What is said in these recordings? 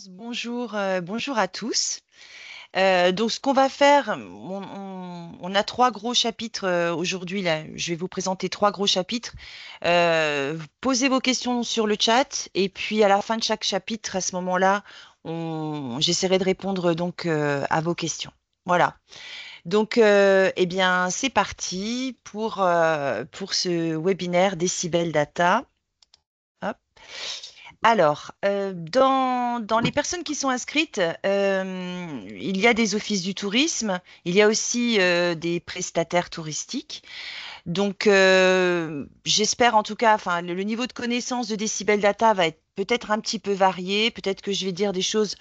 Bonjour, bonjour à tous. Donc, ce qu'on va faire, on a trois gros chapitres aujourd'hui. Là, je vais vous présenter trois gros chapitres. Vous posez vos questions sur le chat et puis à la fin de chaque chapitre, à ce moment-là, j'essaierai de répondre donc à vos questions. Voilà. Donc, eh bien, c'est parti pour ce webinaire Decibel Data. Hop. Alors, dans les personnes qui sont inscrites, il y a des offices du tourisme, il y a aussi des prestataires touristiques. Donc, j'espère en tout cas, enfin, le niveau de connaissance de Decibel Data va être peut-être un petit peu varié. Peut-être que je vais dire des choses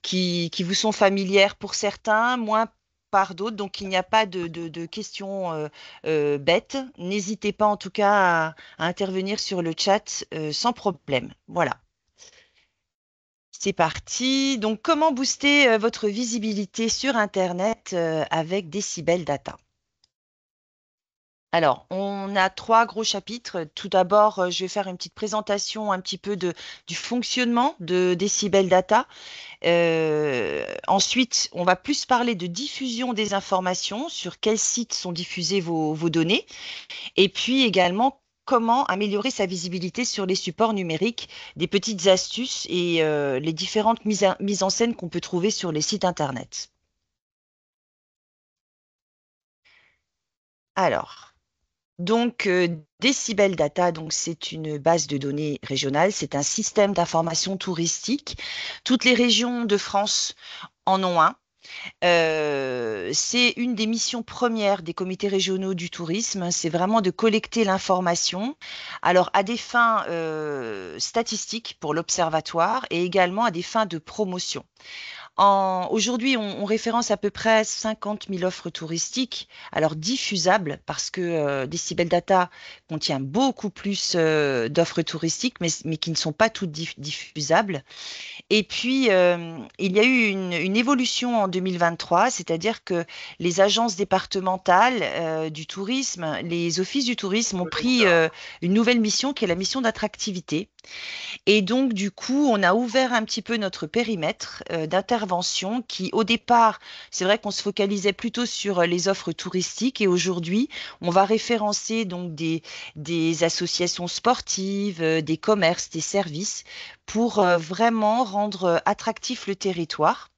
qui vous sont familières pour certains, moins par d'autres. Donc, il n'y a pas de questions bêtes. N'hésitez pas en tout cas à intervenir sur le chat sans problème. Voilà. C'est parti. Donc, comment booster votre visibilité sur Internet avec Decibel Data? Alors, on a trois gros chapitres. Tout d'abord, je vais faire une petite présentation un petit peu du fonctionnement de Decibel Data. Ensuite, on va plus parler de diffusion des informations, sur quels sites sont diffusées vos données, et puis également comment améliorer sa visibilité sur les supports numériques, des petites astuces et les différentes mises en scène qu'on peut trouver sur les sites Internet. Alors, donc Decibel Data, donc c'est une base de données régionale, c'est un système d'information touristique. Toutes les régions de France en ont un. C'est une des missions premières des comités régionaux du tourisme, c'est vraiment de collecter l'information, alors à des fins statistiques pour l'observatoire et également à des fins de promotion. Aujourd'hui, on référence à peu près 50 000 offres touristiques, alors diffusables, parce que Decibel Data contient beaucoup plus d'offres touristiques, mais qui ne sont pas toutes diffusables. Et puis, il y a eu une évolution en 2023, c'est-à-dire que les agences départementales du tourisme, les offices du tourisme ont pris une nouvelle mission qui est la mission d'attractivité. Et donc, du coup, on a ouvert un petit peu notre périmètre d'intervention qui, au départ, c'est vrai qu'on se focalisait plutôt sur les offres touristiques et aujourd'hui, on va référencer donc des associations sportives, des commerces, des services pour vraiment rendre attractif le territoire.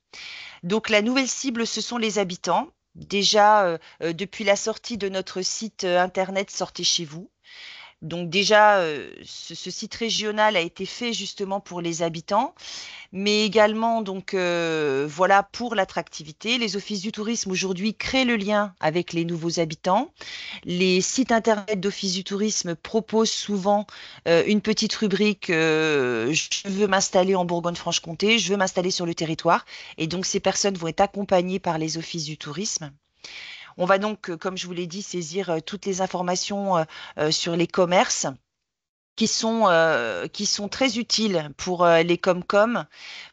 Donc, la nouvelle cible, ce sont les habitants. Déjà, depuis la sortie de notre site internet Sortez chez vous, donc déjà, ce site régional a été fait justement pour les habitants, mais également donc voilà pour l'attractivité. Les offices du tourisme aujourd'hui créent le lien avec les nouveaux habitants. Les sites internet d'offices du tourisme proposent souvent une petite rubrique je veux m'installer en Bourgogne-Franche-Comté, je veux m'installer sur le territoire. Et donc ces personnes vont être accompagnées par les offices du tourisme. On va donc, comme je vous l'ai dit, saisir toutes les informations sur les commerces qui sont très utiles pour les Comcom,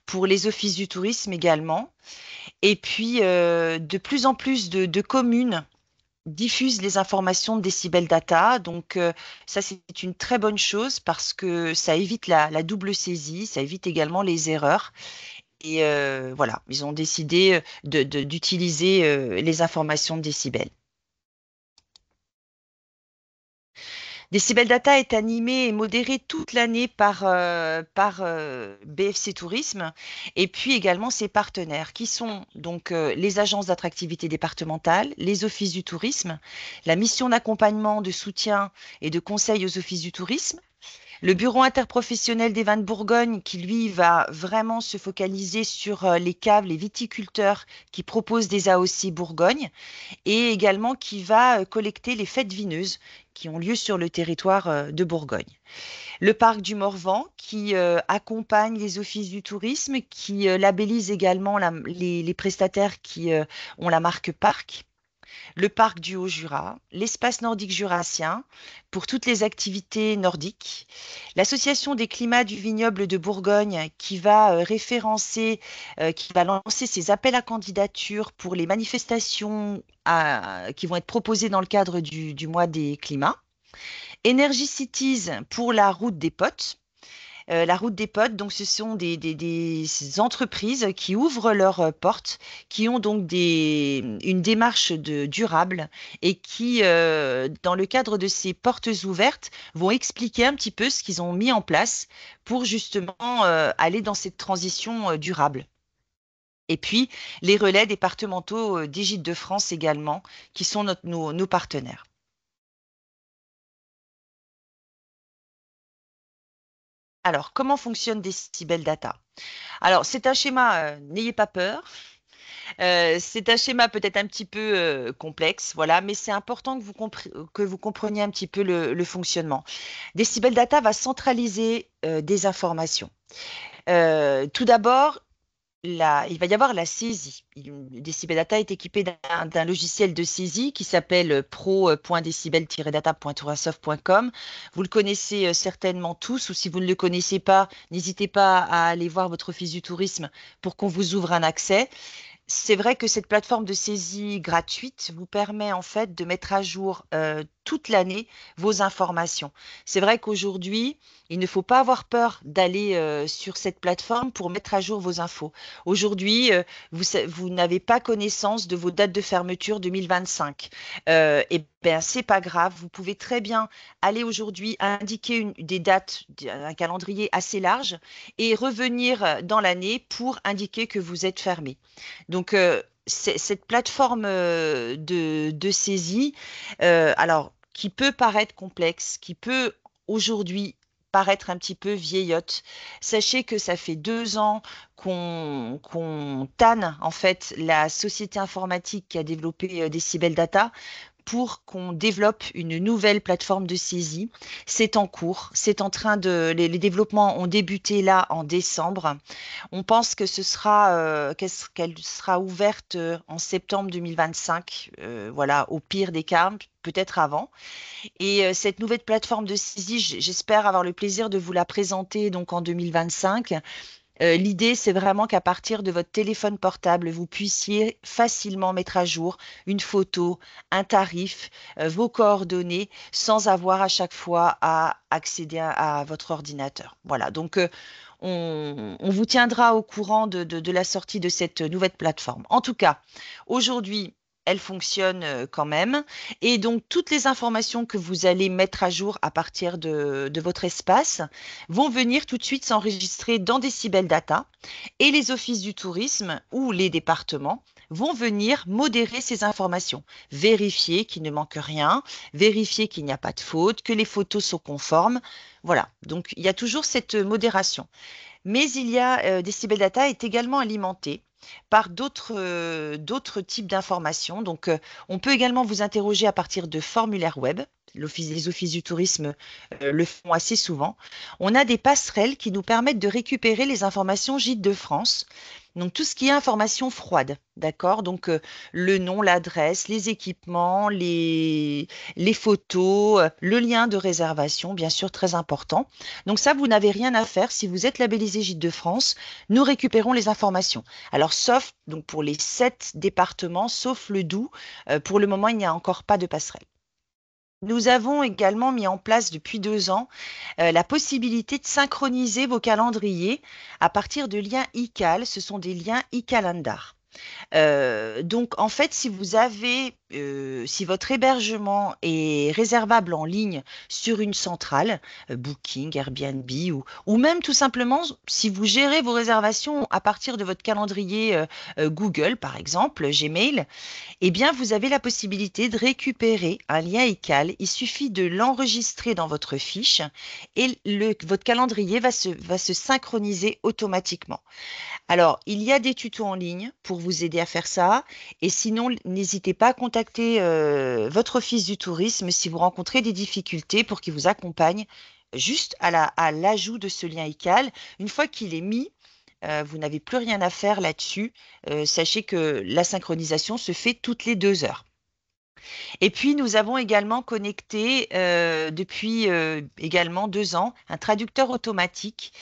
pour les offices du tourisme également. Et puis, de plus en plus de communes diffusent les informations de Decibel Data. Donc, ça, c'est une très bonne chose parce que ça évite la double saisie, ça évite également les erreurs. Et voilà, ils ont décidé d'utiliser les informations de Decibel. Decibel Data est animé et modéré toute l'année par BFC Tourisme et puis également ses partenaires qui sont donc les agences d'attractivité départementales, les offices du tourisme, la mission d'accompagnement, de soutien et de conseil aux offices du tourisme, le bureau interprofessionnel des vins de Bourgogne, qui lui va vraiment se focaliser sur les caves, les viticulteurs qui proposent des AOC Bourgogne, et également qui va collecter les fêtes vineuses qui ont lieu sur le territoire de Bourgogne. Le parc du Morvan qui accompagne les offices du tourisme, qui labellise également les prestataires qui ont la marque Parc, le parc du Haut-Jura, l'espace nordique jurassien pour toutes les activités nordiques, l'association des climats du vignoble de Bourgogne qui va référencer, qui va lancer ses appels à candidature pour les manifestations qui vont être proposées dans le cadre du mois des climats, Energy Cities pour la route des potes, La route des potes, donc ce sont des entreprises qui ouvrent leurs portes, qui ont donc une démarche durable et qui, dans le cadre de ces portes ouvertes, vont expliquer un petit peu ce qu'ils ont mis en place pour justement aller dans cette transition durable. Et puis, les relais départementaux des Gîtes de France également, qui sont nos partenaires. Alors, comment fonctionne Decibel Data? Alors, c'est un schéma, n'ayez pas peur. C'est un schéma peut-être un petit peu complexe, voilà, mais c'est important que vous compreniez un petit peu le fonctionnement. Decibel Data va centraliser des informations. Tout d'abord, il va y avoir la saisie. Decibel Data est équipé d'un logiciel de saisie qui s'appelle pro.decibel-data.tourasoft.com. Vous le connaissez certainement tous, ou si vous ne le connaissez pas, n'hésitez pas à aller voir votre office du tourisme pour qu'on vous ouvre un accès. C'est vrai que cette plateforme de saisie gratuite vous permet en fait de mettre à jour toute l'année vos informations. C'est vrai qu'aujourd'hui, il ne faut pas avoir peur d'aller sur cette plateforme pour mettre à jour vos infos. Aujourd'hui, vous n'avez pas connaissance de vos dates de fermeture 2025. Eh bien, c'est pas grave. Vous pouvez très bien aller aujourd'hui indiquer des dates, un calendrier assez large et revenir dans l'année pour indiquer que vous êtes fermé. Donc, cette plateforme de saisie, alors, qui peut paraître complexe, qui peut aujourd'hui paraître un petit peu vieillotte, sachez que ça fait 2 ans qu'on tanne en fait la société informatique qui a développé Decibel Data pour qu'on développe une nouvelle plateforme de saisie. C'est en cours, les développements ont débuté là en décembre. On pense que qu'elle sera ouverte en septembre 2025, voilà, au pire des cas, peut-être avant. Et cette nouvelle plateforme de saisie, j'espère avoir le plaisir de vous la présenter donc en 2025. L'idée, c'est vraiment qu'à partir de votre téléphone portable, vous puissiez facilement mettre à jour une photo, un tarif, vos coordonnées, sans avoir à chaque fois à accéder à votre ordinateur. Voilà, donc on vous tiendra au courant de la sortie de cette nouvelle plateforme. En tout cas, aujourd'hui, elle fonctionne quand même. Et donc, toutes les informations que vous allez mettre à jour à partir de votre espace vont venir tout de suite s'enregistrer dans Decibel Data et les offices du tourisme ou les départements vont venir modérer ces informations, vérifier qu'il ne manque rien, vérifier qu'il n'y a pas de faute, que les photos sont conformes. Voilà, donc il y a toujours cette modération. Mais Decibel Data est également alimenté par d'autres types d'informations. Donc, on peut également vous interroger à partir de formulaires web. Les offices du tourisme le font assez souvent. On a des passerelles qui nous permettent de récupérer les informations Gîtes de France. Donc, tout ce qui est information froide, d'accord? Donc, le nom, l'adresse, les équipements, les photos, le lien de réservation, bien sûr, très important. Donc ça, vous n'avez rien à faire. Si vous êtes labellisé Gîtes de France, nous récupérons les informations. Alors, sauf donc pour les 7 départements, sauf le Doubs, pour le moment, il n'y a encore pas de passerelle. Nous avons également mis en place depuis 2 ans la possibilité de synchroniser vos calendriers à partir de liens iCal. Ce sont des liens iCalendar. Donc, en fait, si votre hébergement est réservable en ligne sur une centrale, Booking, Airbnb, ou même tout simplement si vous gérez vos réservations à partir de votre calendrier Google, par exemple, Gmail, eh bien, vous avez la possibilité de récupérer un lien iCal. Il suffit de l'enregistrer dans votre fiche et votre calendrier va se synchroniser automatiquement. Alors, il y a des tutos en ligne pour vous aider à faire ça. Et sinon, n'hésitez pas à contacter votre office du tourisme si vous rencontrez des difficultés pour qu'il vous accompagne juste à l'ajout de ce lien iCal. Une fois qu'il est mis, vous n'avez plus rien à faire là-dessus. Sachez que la synchronisation se fait toutes les 2 heures. Et puis, nous avons également connecté depuis également 2 ans un traducteur automatique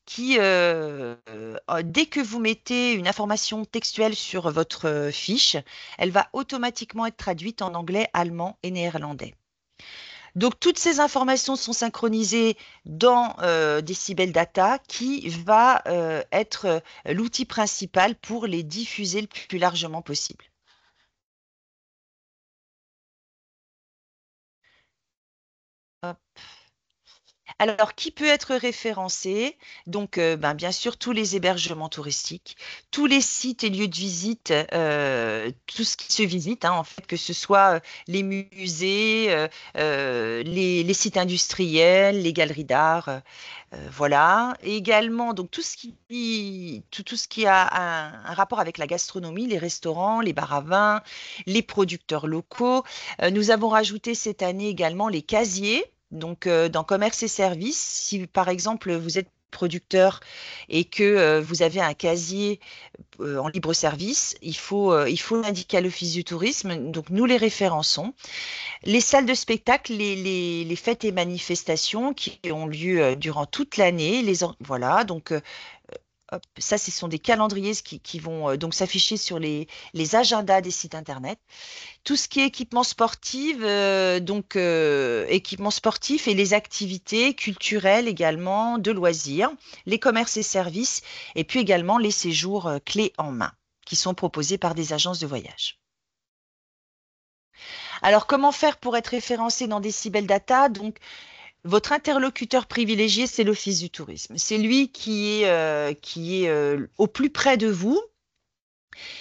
qui, dès que vous mettez une information textuelle sur votre fiche, elle va automatiquement être traduite en anglais, allemand et néerlandais. Donc, toutes ces informations sont synchronisées dans Decibel Data, qui va être l'outil principal pour les diffuser le plus largement possible. Hop. Alors, qui peut être référencé? Donc, ben, bien sûr, tous les hébergements touristiques, tous les sites et lieux de visite, tout ce qui se visite, hein, en fait, que ce soit les musées, les sites industriels, les galeries d'art, voilà. Et également, donc, tout ce qui a un rapport avec la gastronomie, les restaurants, les bars à vin, les producteurs locaux. Nous avons rajouté cette année également les casiers. Donc, dans commerce et services, si par exemple vous êtes producteur et que vous avez un casier en libre service, il faut l'indiquer à l'Office du tourisme. Donc, nous les référençons. Les salles de spectacle, les fêtes et manifestations qui ont lieu durant toute l'année, voilà. Donc, hop, ça, ce sont des calendriers qui vont donc s'afficher sur les agendas des sites internet. Tout ce qui est équipement sportif, équipement sportif et les activités culturelles également, de loisirs, les commerces et services, et puis également les séjours clés en main qui sont proposés par des agences de voyage. Alors, comment faire pour être référencé dans Decibel Data? Donc, votre interlocuteur privilégié, c'est l'Office du tourisme. C'est lui qui est au plus près de vous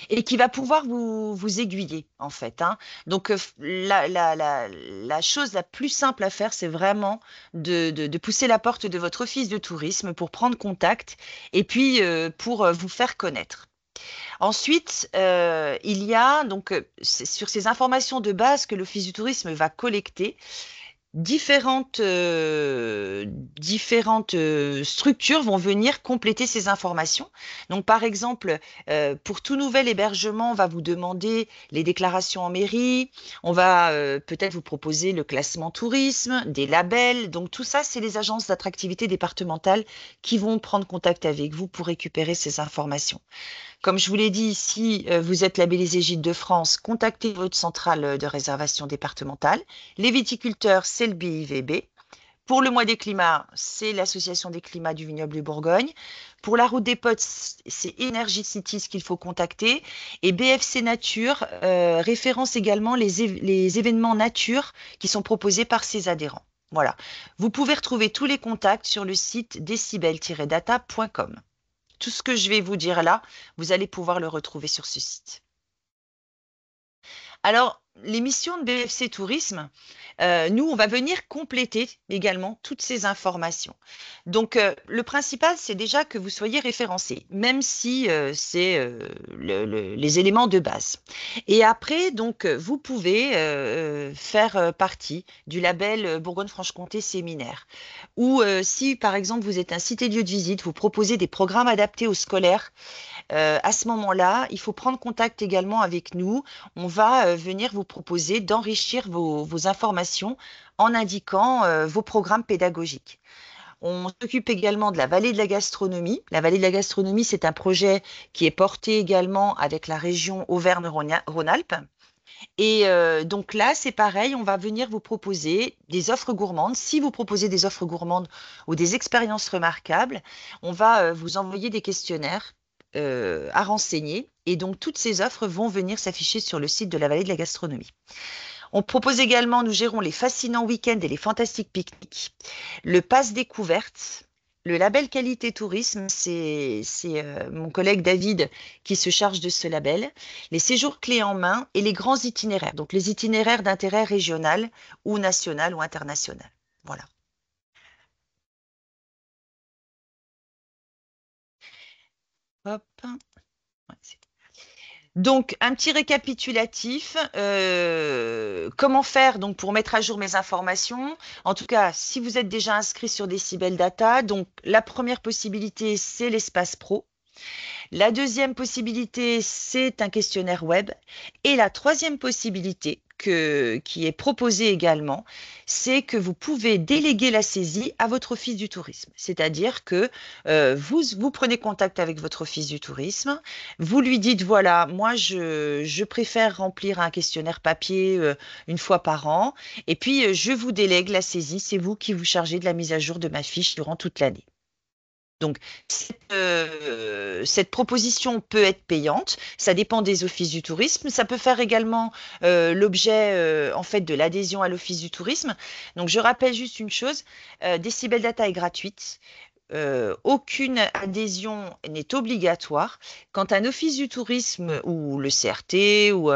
et qui va pouvoir vous aiguiller, en fait, hein. Donc, la chose la plus simple à faire, c'est vraiment de pousser la porte de votre office de tourisme pour prendre contact et puis pour vous faire connaître. Ensuite, il y a donc c'est sur ces informations de base que l'Office du tourisme va collecter, différentes structures vont venir compléter ces informations. Donc, par exemple, pour tout nouvel hébergement, on va vous demander les déclarations en mairie, on va peut-être vous proposer le classement tourisme, des labels. Donc, tout ça, c'est les agences d'attractivité départementales qui vont prendre contact avec vous pour récupérer ces informations. Comme je vous l'ai dit, si vous êtes labellisé Gîtes de France, contactez votre centrale de réservation départementale. Les viticulteurs, c'est le BIVB. Pour le mois des climats, c'est l'Association des climats du vignoble de Bourgogne. Pour la route des potes, c'est Energy Cities qu'il faut contacter. Et BFC Nature référence également les événements nature qui sont proposés par ses adhérents. Voilà. Vous pouvez retrouver tous les contacts sur le site decibel-data.com. Tout ce que je vais vous dire là, vous allez pouvoir le retrouver sur ce site. Alors, les missions de BFC Tourisme, nous, on va venir compléter également toutes ces informations. Donc, le principal, c'est déjà que vous soyez référencé, même si c'est les éléments de base. Et après, donc, vous pouvez faire partie du label Bourgogne-Franche-Comté Séminaire. Ou si, par exemple, vous êtes un site et lieu de visite, vous proposez des programmes adaptés aux scolaires, à ce moment-là, il faut prendre contact également avec nous. On va venir vous proposer d'enrichir vos informations en indiquant vos programmes pédagogiques. On s'occupe également de la vallée de la gastronomie. La vallée de la gastronomie, c'est un projet qui est porté également avec la région Auvergne-Rhône-Alpes. Et donc là, c'est pareil, on va venir vous proposer des offres gourmandes. Si vous proposez des offres gourmandes ou des expériences remarquables, on va vous envoyer des questionnaires à renseigner. Et donc, toutes ces offres vont venir s'afficher sur le site de la Vallée de la Gastronomie. On propose également, nous gérons les fascinants week-ends et les fantastiques pique-niques, le pass découverte, le label qualité tourisme, c'est mon collègue David qui se charge de ce label, les séjours clés en main et les grands itinéraires, donc les itinéraires d'intérêt régional ou national ou international. Voilà. Hop. Ouais, donc, un petit récapitulatif. Comment faire donc pour mettre à jour mes informations? En tout cas, si vous êtes déjà inscrit sur Decibel Data, donc la première possibilité, c'est l'espace pro. La deuxième possibilité, c'est un questionnaire web. Et la troisième possibilité, qui est proposé également, c'est que vous pouvez déléguer la saisie à votre office du tourisme. C'est-à-dire que vous prenez contact avec votre office du tourisme, vous lui dites, voilà, moi, je préfère remplir un questionnaire papier une fois par an, et puis je vous délègue la saisie, c'est vous qui vous chargez de la mise à jour de ma fiche durant toute l'année. Donc, cette proposition peut être payante, ça dépend des offices du tourisme. Ça peut faire également l'objet en fait de l'adhésion à l'office du tourisme. Donc, je rappelle juste une chose, Decibel Data est gratuite. Aucune adhésion n'est obligatoire. Quand un office du tourisme ou le CRT ou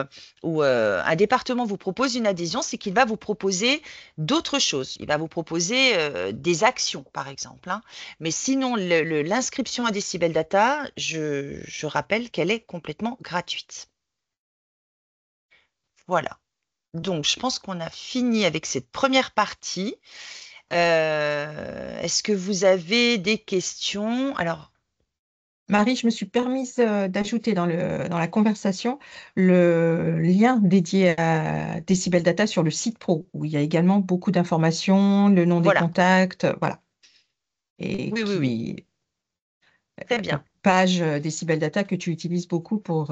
un département vous propose une adhésion, c'est qu'il va vous proposer d'autres choses. Il va vous proposer des actions, par exemple, hein. Mais sinon, l'inscription à Decibel Data, je rappelle qu'elle est complètement gratuite. Voilà. Donc, je pense qu'on a fini avec cette première partie. Est-ce que vous avez des questions? Alors, Marie, je me suis permise d'ajouter dans la conversation le lien dédié à Decibel Data sur le site pro, où il y a également beaucoup d'informations, le nom des voilà. contacts, voilà. Et Oui, oui, oui. qui, Très la bien. page Decibel Data que tu utilises beaucoup pour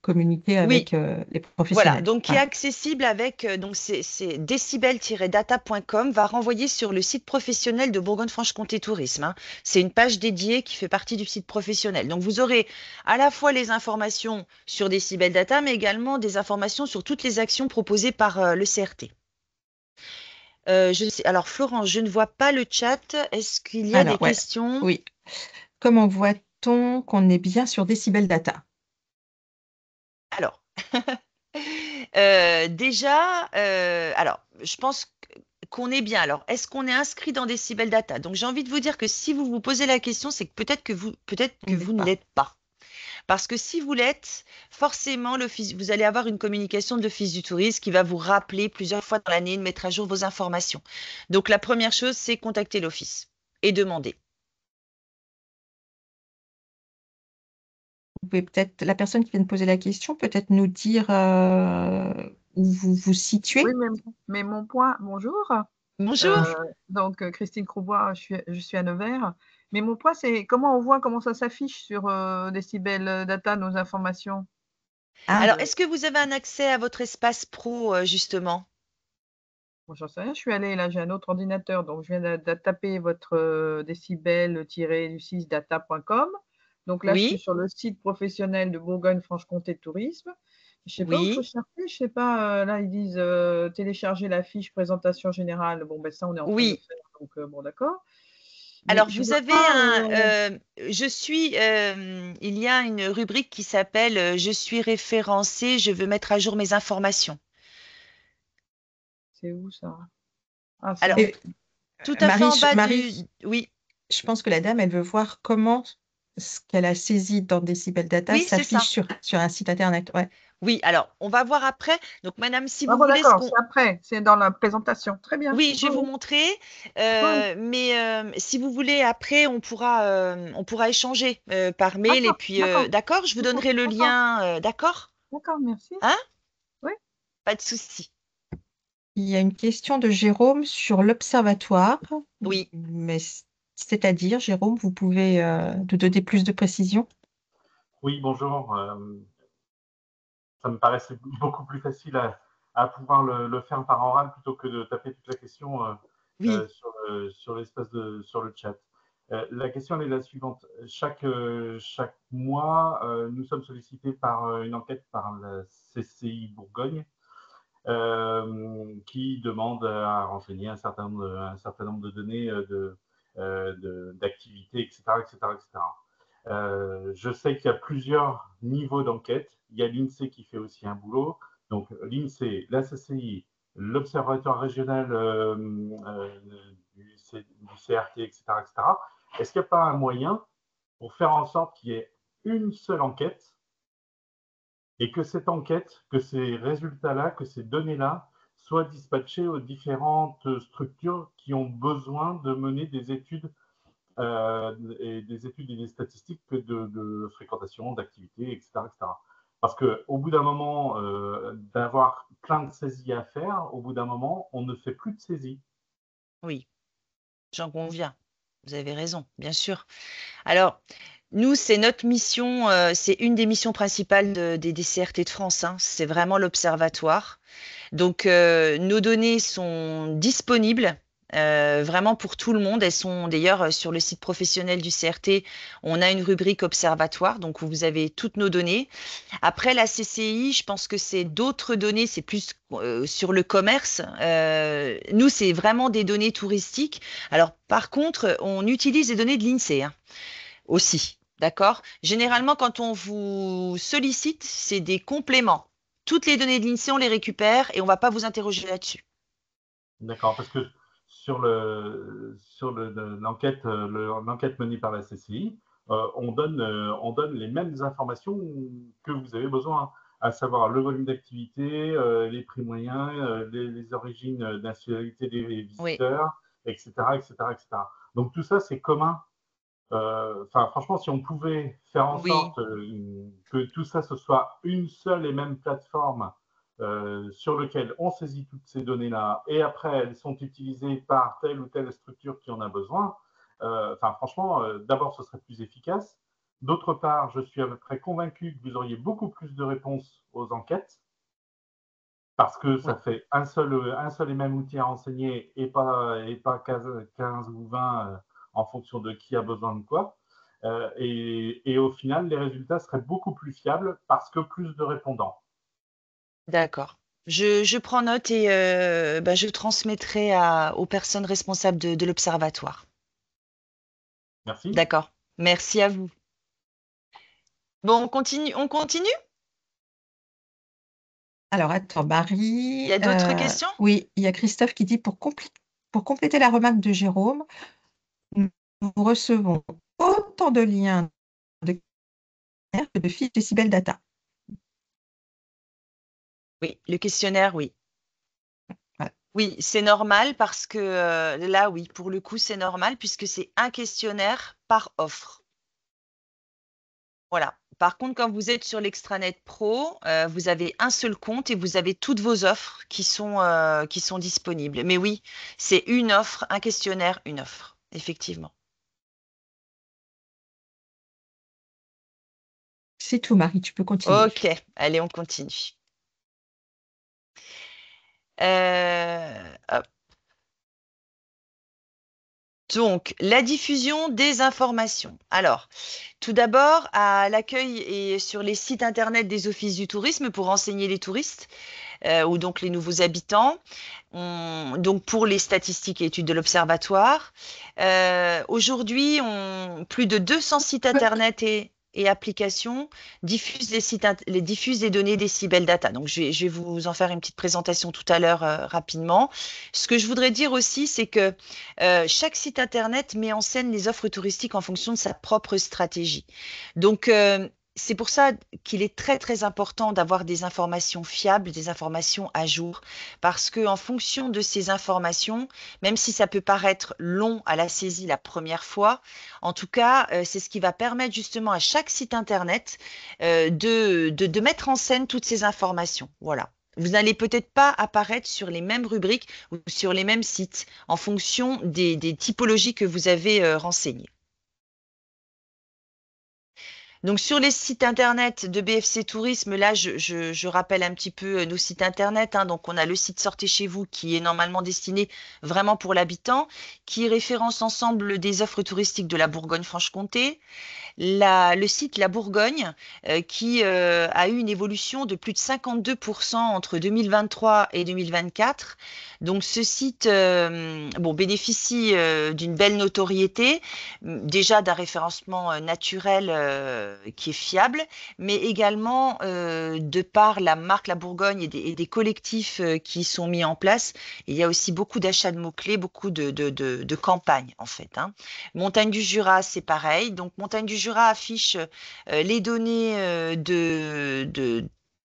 communiquer Oui, avec les voilà. professionnels. Donc, qui est Voilà. accessible avec, donc c'est decibel-data.com va renvoyer sur le site professionnel de Bourgogne-Franche-Comté Tourisme, hein. C'est une page dédiée qui fait partie du site professionnel. Donc, vous aurez à la fois les informations sur Decibel Data, mais également des informations sur toutes les actions proposées par le CRT. Je sais, alors, Florence, je ne vois pas le chat. Est-ce qu'il y a des Alors, ouais, questions? oui. Comment voit-on qu'on est bien sur Decibel Data? Alors, déjà, alors, je pense qu'on est bien. Alors, est-ce qu'on est inscrit dans Decibel Data? Donc, j'ai envie de vous dire que si vous vous posez la question, c'est que peut-être Vous que ne vous l'êtes ne pas. l'êtes pas. Parce que si vous l'êtes, forcément, vous allez avoir une communication de l'Office du tourisme qui va vous rappeler plusieurs fois dans l'année de mettre à jour vos informations. Donc, la première chose, c'est contacter l'Office et demander. Vous pouvez peut-être, la personne qui vient de poser la question, peut-être nous dire où vous vous Oui, situez. mais mon point, bonjour. Bonjour. Donc, Christine Croubois, je suis à Nevers. Mais mon point, c'est comment on voit comment ça s'affiche sur Decibel Data, nos informations. Ah, Alors, est-ce que vous avez un accès à votre espace pro, justement? Bon, j'en sais rien, je suis allée, là, j'ai un autre ordinateur, donc je viens de taper votre decibel-du6data.com. Donc là, je suis Oui, sur le site professionnel de Bourgogne-Franche-Comté Tourisme. Je sais pas où il faut oui, chercher, je sais pas, là, ils disent télécharger la fiche présentation générale. Bon, ben ça, on est en train de le oui. faire, donc bon, d'accord. Mais Alors, je vous vois avez pas. il y a une rubrique qui s'appelle Je suis référencé, je veux mettre à jour mes informations. C'est où ça? Ah, c'est Alors, en. et, tout à fait en bas Marie, oui, je pense que la dame, elle veut voir comment ce qu'elle a saisi dans Decibel Data oui, c'est s'affiche ça. sur un site internet. Ouais. Oui, alors, on va voir après. Donc, madame, si Ah vous bon, voulez ce d'accord, qu'on. c'est après, c'est dans la présentation. Très bien. Oui, je vais Oui, vous oui, montrer. oui. Mais si vous voulez, après, on pourra échanger par mail. Et D'accord, puis, d'accord, d'accord, je vous d'accord, donnerai le d'accord, lien. D'accord? d'accord, merci. Hein? Oui. Pas de souci. Il y a une question de Jérôme sur l'observatoire. Oui. Mais c'est-à-dire, Jérôme, vous pouvez nous donner plus de précisions? Oui, bonjour. Ça me paraissait beaucoup plus facile à pouvoir le faire par oral plutôt que de taper toute la question Oui. sur l'espace sur le chat. La question est la suivante. Chaque mois, nous sommes sollicités par une enquête par la CCI Bourgogne qui demande à renseigner un certain nombre de données d'activités, etc., etc., etc. Je sais qu'il y a plusieurs niveaux d'enquête. Il y a l'INSEE qui fait aussi un boulot. Donc l'INSEE, la CCI, l'Observatoire régional du CRT, etc., etc. Est-ce qu'il n'y a pas un moyen pour faire en sorte qu'il y ait une seule enquête et que cette enquête, que ces résultats-là, que ces données-là soient dispatchés aux différentes structures qui ont besoin de mener des études et des études et des statistiques de fréquentation, d'activité, etc., etc. Parce qu'au bout d'un moment, d'avoir plein de saisies à faire, au bout d'un moment, on ne fait plus de saisies. Oui, j'en conviens. Vous avez raison, bien sûr. Alors, nous, c'est notre mission, c'est une des missions principales des DCRT de France, hein. C'est vraiment l'observatoire. Donc, nos données sont disponibles vraiment pour tout le monde. Elles sont d'ailleurs sur le site professionnel du CRT. On a une rubrique observatoire, donc où vous avez toutes nos données. Après, la CCI, je pense que c'est d'autres données, c'est plus sur le commerce. Nous, c'est vraiment des données touristiques. Alors, par contre, on utilise les données de l'INSEE, hein, aussi. D'accord? Généralement, quand on vous sollicite, c'est des compléments. Toutes les données de l'INSEE, on les récupère et on ne va pas vous interroger là-dessus. D'accord, parce que sur l'enquête menée par la CCI, on donne les mêmes informations que vous avez besoin, à savoir le volume d'activité, les prix moyens, les origines, nationalité des Oui, visiteurs, etc., etc., etc. Donc tout ça, c'est commun. Franchement, si on pouvait faire en oui, sorte que tout ça, ce soit une seule et même plateforme sur laquelle on saisit toutes ces données-là, et après, elles sont utilisées par telle ou telle structure qui en a besoin, franchement, d'abord, ce serait plus efficace. D'autre part, je suis à peu près convaincu que vous auriez beaucoup plus de réponses aux enquêtes, parce que oui. ça fait un seul et même outil à renseigner et pas 15 ou 20 en fonction de qui a besoin de quoi. Et au final, les résultats seraient beaucoup plus fiables parce que plus de répondants. D'accord. Je prends note et bah, je transmettrai aux personnes responsables de l'observatoire. Merci. D'accord. Merci à vous. Bon, on continue, on continue? Alors, attends, Il y Marie. a d'autres questions? Oui, il y a Christophe qui dit pour compléter la remarque de Jérôme, nous recevons autant de liens de questionnaires que de fiches Decibel Data. Oui, le questionnaire, oui. Voilà. Oui, c'est normal parce que là, oui, pour le coup, c'est normal puisque c'est un questionnaire par offre. Voilà. Par contre, quand vous êtes sur l'Extranet Pro, vous avez un seul compte et vous avez toutes vos offres qui sont disponibles. Mais oui, c'est une offre, un questionnaire, une offre, effectivement. C'est tout, Marie, tu peux continuer. Ok, allez, on continue. Hop. Donc, la diffusion des informations. Alors, tout d'abord, à l'accueil et sur les sites internet des offices du tourisme pour renseigner les touristes ou donc les nouveaux habitants. Donc, pour les statistiques et études de l'Observatoire. Aujourd'hui, plus de 200 sites internet et applications diffusent diffusent des données Decibel Data. Donc, je vais vous en faire une petite présentation tout à l'heure rapidement. Ce que je voudrais dire aussi, c'est que chaque site internet met en scène les offres touristiques en fonction de sa propre stratégie. Donc, c'est pour ça qu'il est très, très important d'avoir des informations fiables, des informations à jour, parce que en fonction de ces informations, même si ça peut paraître long à la saisie la première fois, en tout cas, c'est ce qui va permettre justement à chaque site internet de mettre en scène toutes ces informations. Voilà. Vous n'allez peut-être pas apparaître sur les mêmes rubriques ou sur les mêmes sites en fonction des typologies que vous avez renseignées. Donc sur les sites internet de BFC Tourisme, là je rappelle un petit peu nos sites internet, hein. Donc on a le site Sortez chez vous qui est normalement destiné vraiment pour l'habitant, qui référence l'ensemble des offres touristiques de la Bourgogne-Franche-Comté. Le site La Bourgogne, qui a eu une évolution de plus de 52% entre 2023 et 2024. Donc ce site bénéficie d'une belle notoriété, déjà d'un référencement naturel qui est fiable, mais également de par la marque La Bourgogne et des collectifs qui sont mis en place. Il y a aussi beaucoup d'achats de mots-clés, beaucoup de campagnes en fait, hein. Montagne du Jura, c'est pareil. Donc, Montagne du Jura affiche les données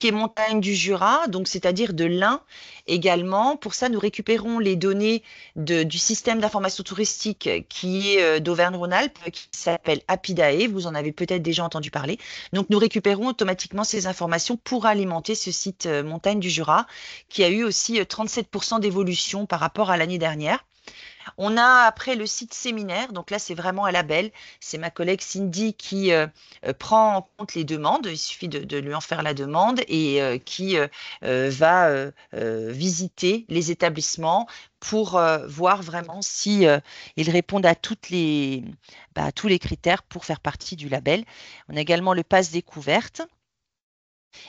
qui est montagne du Jura, donc c'est-à-dire de l'Ain également. Pour ça, nous récupérons les données du système d'information touristique qui est d'Auvergne-Rhône-Alpes, qui s'appelle Apidae. Vous en avez peut-être déjà entendu parler. Donc, nous récupérons automatiquement ces informations pour alimenter ce site montagne du Jura, qui a eu aussi 37% d'évolution par rapport à l'année dernière. On a après le site séminaire, donc là c'est vraiment un label. C'est ma collègue Cindy qui prend en compte les demandes. Il suffit de lui en faire la demande et qui va visiter les établissements pour voir vraiment si ils répondent à tous les critères pour faire partie du label. On a également le pass découverte.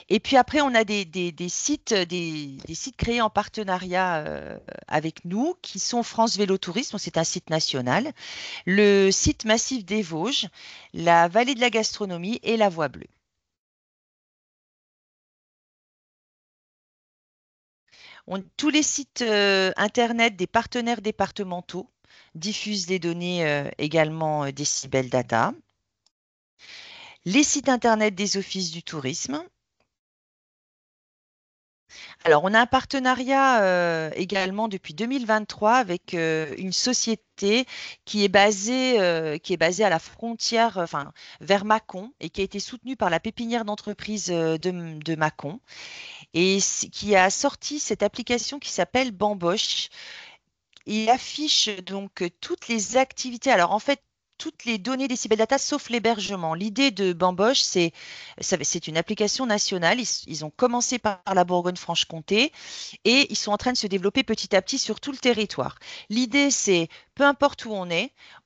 Et puis après, on a des sites créés en partenariat avec nous qui sont France Vélo Tourisme, c'est un site national, le site Massif des Vosges, la Vallée de la Gastronomie et la Voie Bleue. Tous les sites internet des partenaires départementaux diffusent des données également Décibel Data. Les sites internet des offices du tourisme. Alors, on a un partenariat également depuis 2023 avec une société qui est basée à la frontière, enfin, vers Mâcon et qui a été soutenue par la pépinière d'entreprise de Mâcon et qui a sorti cette application qui s'appelle Bamboche. Il affiche donc toutes les activités. Alors, en fait, toutes les données des Data sauf l'hébergement. L'idée de Bamboche, c'est une application nationale. Ils ont commencé par la Bourgogne-Franche-Comté et ils sont en train de se développer petit à petit sur tout le territoire. L'idée, c'est peu importe où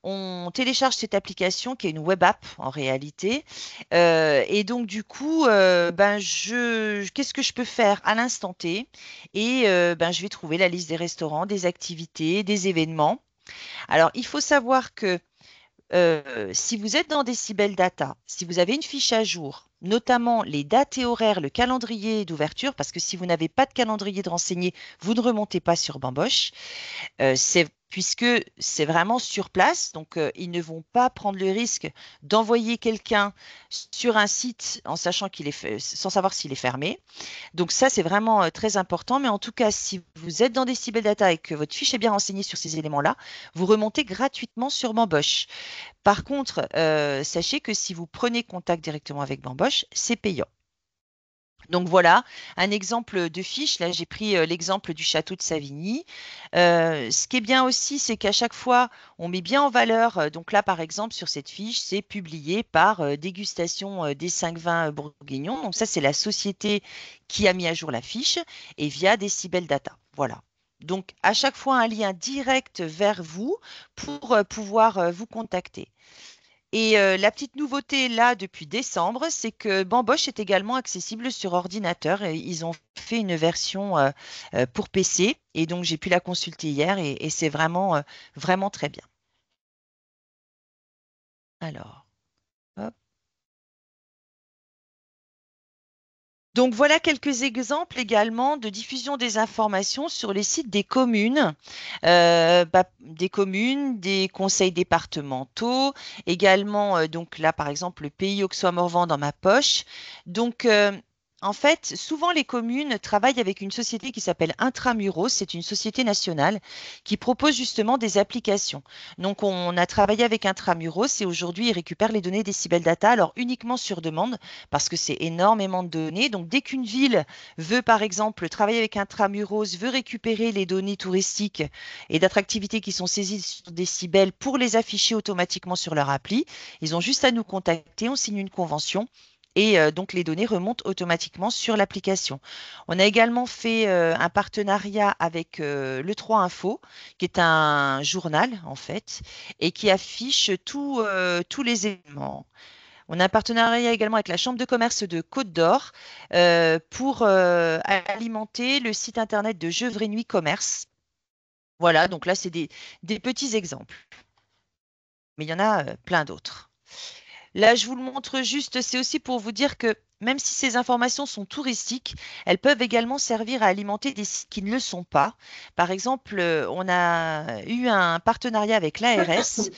on télécharge cette application qui est une web app en réalité. Et donc, du coup, qu'est-ce que je peux faire à l'instant T? Et je vais trouver la liste des restaurants, des activités, des événements. Alors, il faut savoir que si vous êtes dans Decibel Data, si vous avez une fiche à jour, notamment les dates et horaires, le calendrier d'ouverture, parce que si vous n'avez pas de calendrier de renseigner, vous ne remontez pas sur Bamboche. Puisque c'est vraiment sur place, donc ils ne vont pas prendre le risque d'envoyer quelqu'un sur un site en sachant sans savoir s'il est fermé. Donc ça, c'est vraiment très important. Mais en tout cas, si vous êtes dans Decibel Data et que votre fiche est bien renseignée sur ces éléments-là, vous remontez gratuitement sur Bamboche. Par contre, sachez que si vous prenez contact directement avec Bamboche, c'est payant. Donc voilà, un exemple de fiche. Là, j'ai pris l'exemple du château de Savigny. Ce qui est bien aussi, c'est qu'à chaque fois, on met bien en valeur. Donc là, par exemple, sur cette fiche, c'est publié par Dégustation des 5 vins bourguignons. Donc ça, c'est la société qui a mis à jour la fiche et via Decibel Data. Voilà. Donc à chaque fois, un lien direct vers vous pour pouvoir vous contacter. Et la petite nouveauté là depuis décembre, c'est que Bamboche est également accessible sur ordinateur. Et ils ont fait une version pour PC et donc j'ai pu la consulter hier et c'est vraiment, vraiment très bien. Alors, hop. Donc voilà quelques exemples également de diffusion des informations sur les sites des communes, des conseils départementaux, également donc là par exemple le pays Auxois-Morvan dans ma poche. Donc en fait, souvent les communes travaillent avec une société qui s'appelle Intramuros, c'est une société nationale qui propose justement des applications. Donc on a travaillé avec Intramuros et aujourd'hui ils récupèrent les données des Decibel Data, alors uniquement sur demande parce que c'est énormément de données. Donc, dès qu'une ville veut, par exemple, travailler avec Intramuros, veut récupérer les données touristiques et d'attractivité qui sont saisies sur Décibel pour les afficher automatiquement sur leur appli, ils ont juste à nous contacter, on signe une convention. Et donc, les données remontent automatiquement sur l'application. On a également fait un partenariat avec le 3 Info, qui est un journal, en fait, et qui affiche tous les éléments. On a un partenariat également avec la Chambre de commerce de Côte d'Or pour alimenter le site internet de Gevrey Nuit Commerce. Voilà, donc là, c'est des petits exemples. Mais il y en a plein d'autres. Là, je vous le montre juste, c'est aussi pour vous dire que même si ces informations sont touristiques, elles peuvent également servir à alimenter des sites qui ne le sont pas. Par exemple, on a eu un partenariat avec l'ARS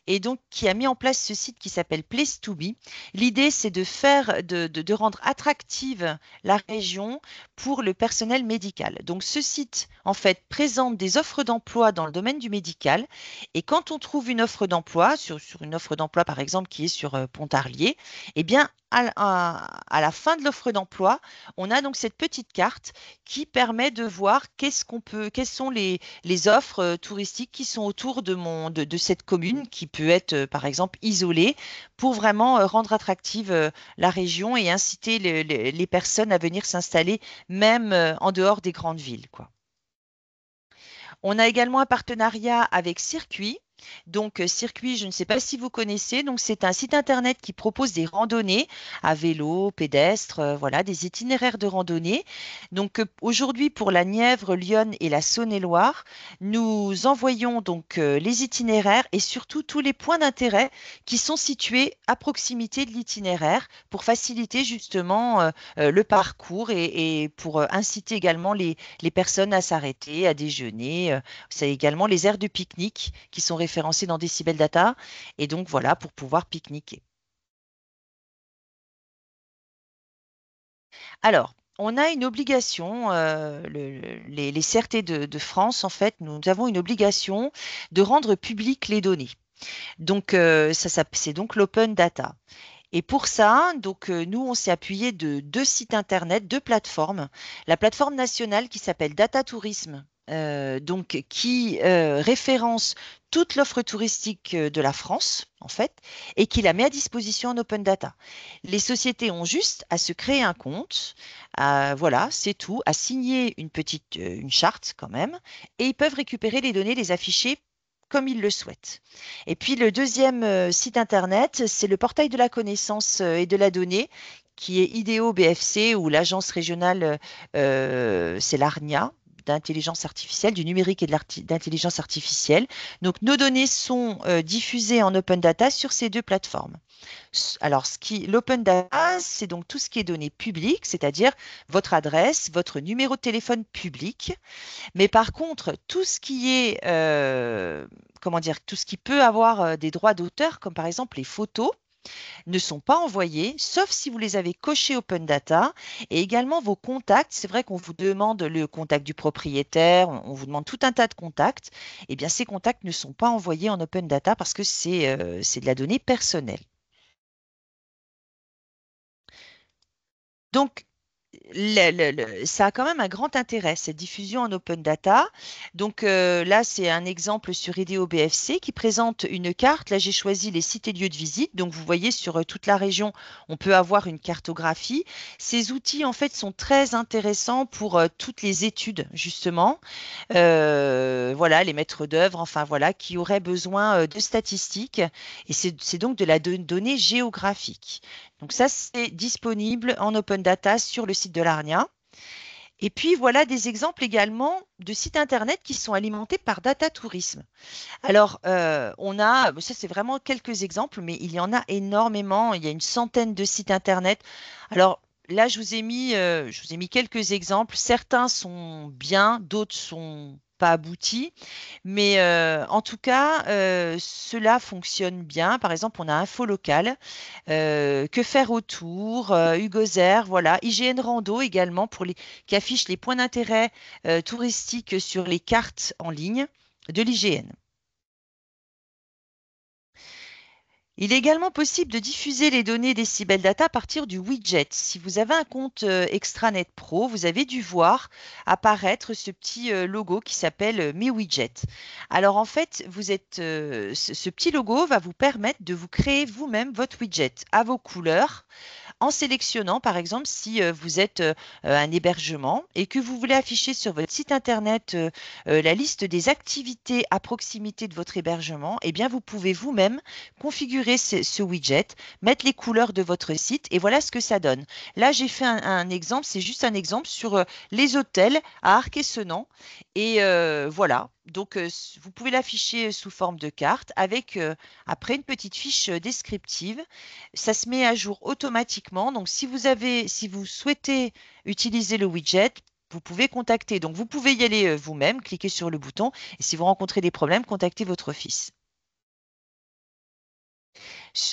et donc qui a mis en place ce site qui s'appelle Place to Be. L'idée, c'est de faire, de rendre attractive la région pour le personnel médical. Donc, ce site, en fait, présente des offres d'emploi dans le domaine du médical. Et quand on trouve une offre d'emploi, sur une offre d'emploi, par exemple, qui est sur Pontarlier, eh bien, à la fin de l'offre d'emploi, on a donc cette petite carte qui permet de voir quelles sont les offres touristiques qui sont autour de cette commune, qui peut être, par exemple, isolée, pour vraiment rendre attractive la région et inciter les personnes à venir s'installer, même en dehors des grandes villes, quoi. On a également un partenariat avec Circuit. Donc, Circuit, je ne sais pas si vous connaissez, donc c'est un site internet qui propose des randonnées à vélo, pédestre, voilà, des itinéraires de randonnée. Donc, aujourd'hui, pour la Nièvre, l'Yonne et la Saône-et-Loire, nous envoyons donc les itinéraires et surtout tous les points d'intérêt qui sont situés à proximité de l'itinéraire pour faciliter justement le parcours et pour inciter également les personnes à s'arrêter, à déjeuner. C'est également les aires de pique-nique qui sont référencées dans Decibel Data. Et donc, voilà, pour pouvoir pique-niquer. Alors, on a une obligation, les CRT de France, en fait, nous avons une obligation de rendre publiques les données. Donc, c'est donc l'open data. Et pour ça, donc, nous, on s'est appuyé de deux sites internet, deux plateformes. La plateforme nationale qui s'appelle Data Tourisme, donc, qui référence toute l'offre touristique de la France, en fait, et qui la met à disposition en open data. Les sociétés ont juste à se créer un compte, voilà, c'est tout, à signer une charte quand même, et ils peuvent récupérer les données, les afficher comme ils le souhaitent. Et puis le deuxième site internet, c'est le portail de la connaissance et de la donnée, qui est IDEO BFC ou l'agence régionale, c'est l'ARNIA d'intelligence artificielle, du numérique et d'intelligence artificielle. Donc nos données sont diffusées en open data sur ces deux plateformes. Alors, l'open data, c'est donc tout ce qui est données publiques, c'est-à-dire votre adresse, votre numéro de téléphone public. Mais par contre, tout ce qui est, comment dire, tout ce qui peut avoir des droits d'auteur, comme par exemple les photos, ne sont pas envoyés, sauf si vous les avez cochés Open Data. Et également vos contacts. C'est vrai qu'on vous demande le contact du propriétaire, on vous demande tout un tas de contacts. Eh bien, ces contacts ne sont pas envoyés en Open Data parce que c'est de la donnée personnelle. Donc, ça a quand même un grand intérêt, cette diffusion en open data. Donc là, c'est un exemple sur IDEO BFC qui présente une carte. Là, j'ai choisi les sites et lieux de visite. Donc, vous voyez, sur toute la région, on peut avoir une cartographie. Ces outils, en fait, sont très intéressants pour toutes les études, justement. Voilà, les maîtres d'œuvre, enfin voilà, qui auraient besoin de statistiques. Et c'est donc de la donnée géographique. Donc ça, c'est disponible en open data sur le site de l'ARNIA. Et puis voilà des exemples également de sites internet qui sont alimentés par Data Tourisme. Alors, ça c'est vraiment quelques exemples, mais il y en a énormément. Il y a une centaine de sites internet. Alors là, je vous ai mis quelques exemples. Certains sont bien, d'autres sont pas aboutis. Mais en tout cas, cela fonctionne bien. Par exemple, on a Info Local, Que faire autour, Hugozer, voilà. IGN Rando également qui affiche les points d'intérêt touristiques sur les cartes en ligne de l'IGN. Il est également possible de diffuser les données Decibel Data à partir du widget. Si vous avez un compte Extranet Pro, vous avez dû voir apparaître ce petit logo qui s'appelle Mes Widgets. Alors en fait, ce petit logo va vous permettre de vous créer vous-même votre widget à vos couleurs, en sélectionnant, par exemple, si vous êtes un hébergement et que vous voulez afficher sur votre site internet la liste des activités à proximité de votre hébergement, eh bien, vous pouvez vous-même configurer ce widget, mettre les couleurs de votre site et voilà ce que ça donne. Là, j'ai fait un exemple, c'est juste un exemple sur les hôtels à Arc-et-Senans et voilà. Donc, vous pouvez l'afficher sous forme de carte avec après une petite fiche descriptive. Ça se met à jour automatiquement. Donc, si vous souhaitez utiliser le widget, vous pouvez contacter. Donc, vous pouvez y aller vous-même, cliquer sur le bouton. Et si vous rencontrez des problèmes, contactez votre office.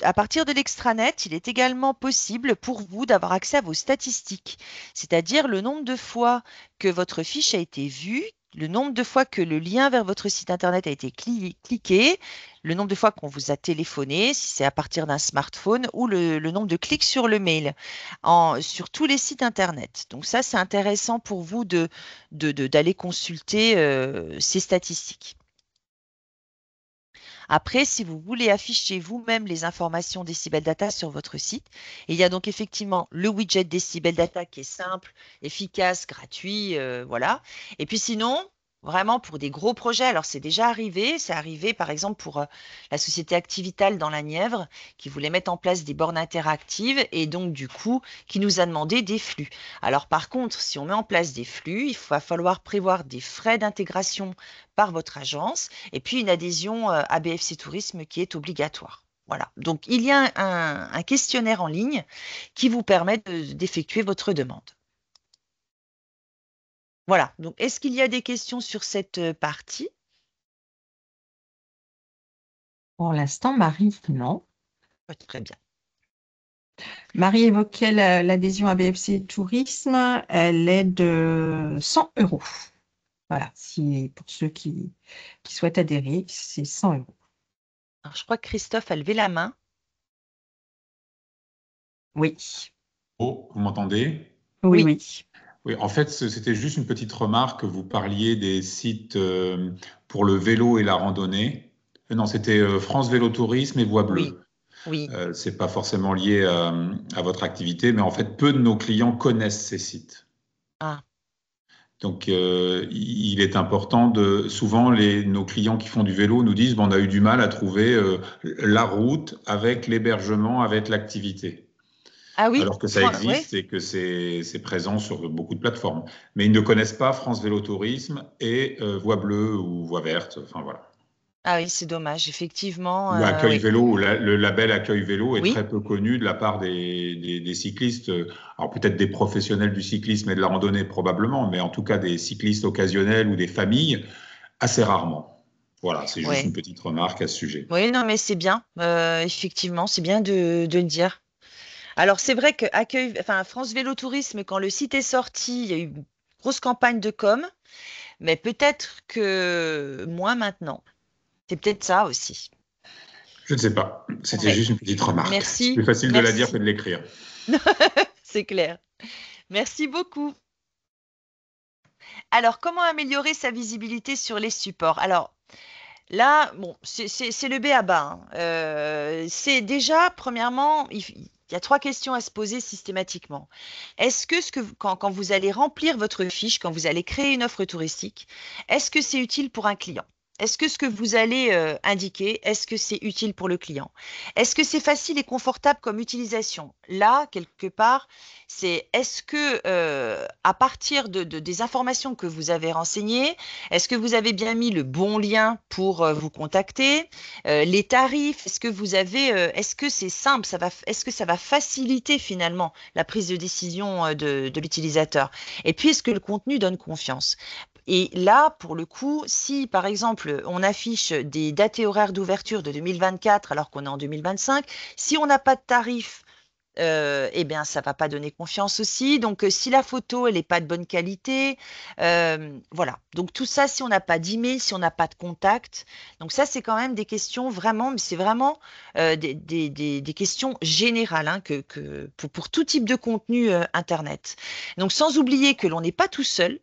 À partir de l'extranet, il est également possible pour vous d'avoir accès à vos statistiques, c'est-à-dire le nombre de fois que votre fiche a été vue, le nombre de fois que le lien vers votre site internet a été cliqué, le nombre de fois qu'on vous a téléphoné, si c'est à partir d'un smartphone, ou le nombre de clics sur le mail sur tous les sites internet. Donc ça, c'est intéressant pour vous d'aller consulter ces statistiques. Après, si vous voulez afficher vous-même les informations Decibel Data sur votre site, il y a donc effectivement le widget Decibel Data qui est simple, efficace, gratuit, voilà. Et puis sinon, vraiment pour des gros projets, alors c'est déjà arrivé, c'est arrivé par exemple pour la société Activital dans la Nièvre qui voulait mettre en place des bornes interactives et donc du coup qui nous a demandé des flux. Alors par contre, si on met en place des flux, il va falloir prévoir des frais d'intégration par votre agence et puis une adhésion à BFC Tourisme qui est obligatoire. Voilà. Donc, il y a un questionnaire en ligne qui vous permet d'effectuer votre demande. Voilà. Donc, est-ce qu'il y a des questions sur cette partie? Pour l'instant, Marie, non. Très bien. Marie évoquait l'adhésion à BFC Tourisme. Elle est de 100 €. Voilà, pour ceux qui souhaitent adhérer, c'est 100 €. Alors, je crois que Christophe a levé la main. Oui. Oh, vous m'entendez? Oui, Oui. oui. Oui, en fait, c'était juste une petite remarque. Vous parliez des sites pour le vélo et la randonnée. Non, c'était France Vélo Tourisme et Voie Oui. Bleue. Oui. C'est pas forcément lié à votre activité, mais en fait, peu de nos clients connaissent ces sites. Ah. Donc, il est important souvent, nos clients qui font du vélo nous disent, bon, on a eu du mal à trouver la route avec l'hébergement, avec l'activité. Ah oui. Alors que ça Ouais. existe et que c'est présent sur beaucoup de plateformes. Mais ils ne connaissent pas France Vélo Tourisme et Voie Bleue ou Voie Verte. Enfin, voilà. Ah oui, c'est dommage, effectivement. Ou Accueil Oui. Vélo, le label Accueil Vélo est Oui. très peu connu de la part des cyclistes. Alors peut-être des professionnels du cyclisme et de la randonnée probablement, mais en tout cas des cyclistes occasionnels ou des familles, assez rarement. Voilà, c'est juste Ouais. une petite remarque à ce sujet. Oui, non, mais c'est bien. Effectivement, c'est bien de le dire. Alors, c'est vrai que France Vélo Tourisme, quand le site est sorti, il y a eu une grosse campagne de com, mais peut-être que moins maintenant. C'est peut-être ça aussi. Je ne sais pas. C'était Ouais. juste une petite remarque. C'est Merci. plus facile de la dire que Merci. de l'écrire. C'est clair. Merci beaucoup. Alors, comment améliorer sa visibilité sur les supports? Alors, là, bon, c'est le b.a.-ba, hein. C'est déjà, premièrement, il y a 3 questions à se poser systématiquement. Est-ce que, quand vous allez remplir votre fiche, quand vous allez créer une offre touristique, est-ce que c'est utile pour un client? Est-ce que ce que vous allez indiquer, est-ce que c'est utile pour le client? Est-ce que c'est facile et confortable comme utilisation? Là, quelque part, c'est est-ce que à partir des informations que vous avez renseignées, est-ce que vous avez bien mis le bon lien pour vous contacter? Les tarifs, est-ce que c'est simple? Est-ce que ça va faciliter finalement la prise de décision de l'utilisateur? Et puis, est-ce que le contenu donne confiance? Et là, pour le coup, si par exemple on affiche des dates et horaires d'ouverture de 2024 alors qu'on est en 2025, si on n'a pas de tarif, eh bien, ça va pas donner confiance aussi. Donc, si la photo, elle n'est pas de bonne qualité, voilà. Donc, tout ça, si on n'a pas d'email, si on n'a pas de contact. Donc, ça, c'est quand même des questions vraiment, mais c'est vraiment des questions générales hein, pour tout type de contenu Internet. Donc, sans oublier que l'on n'est pas tout seul.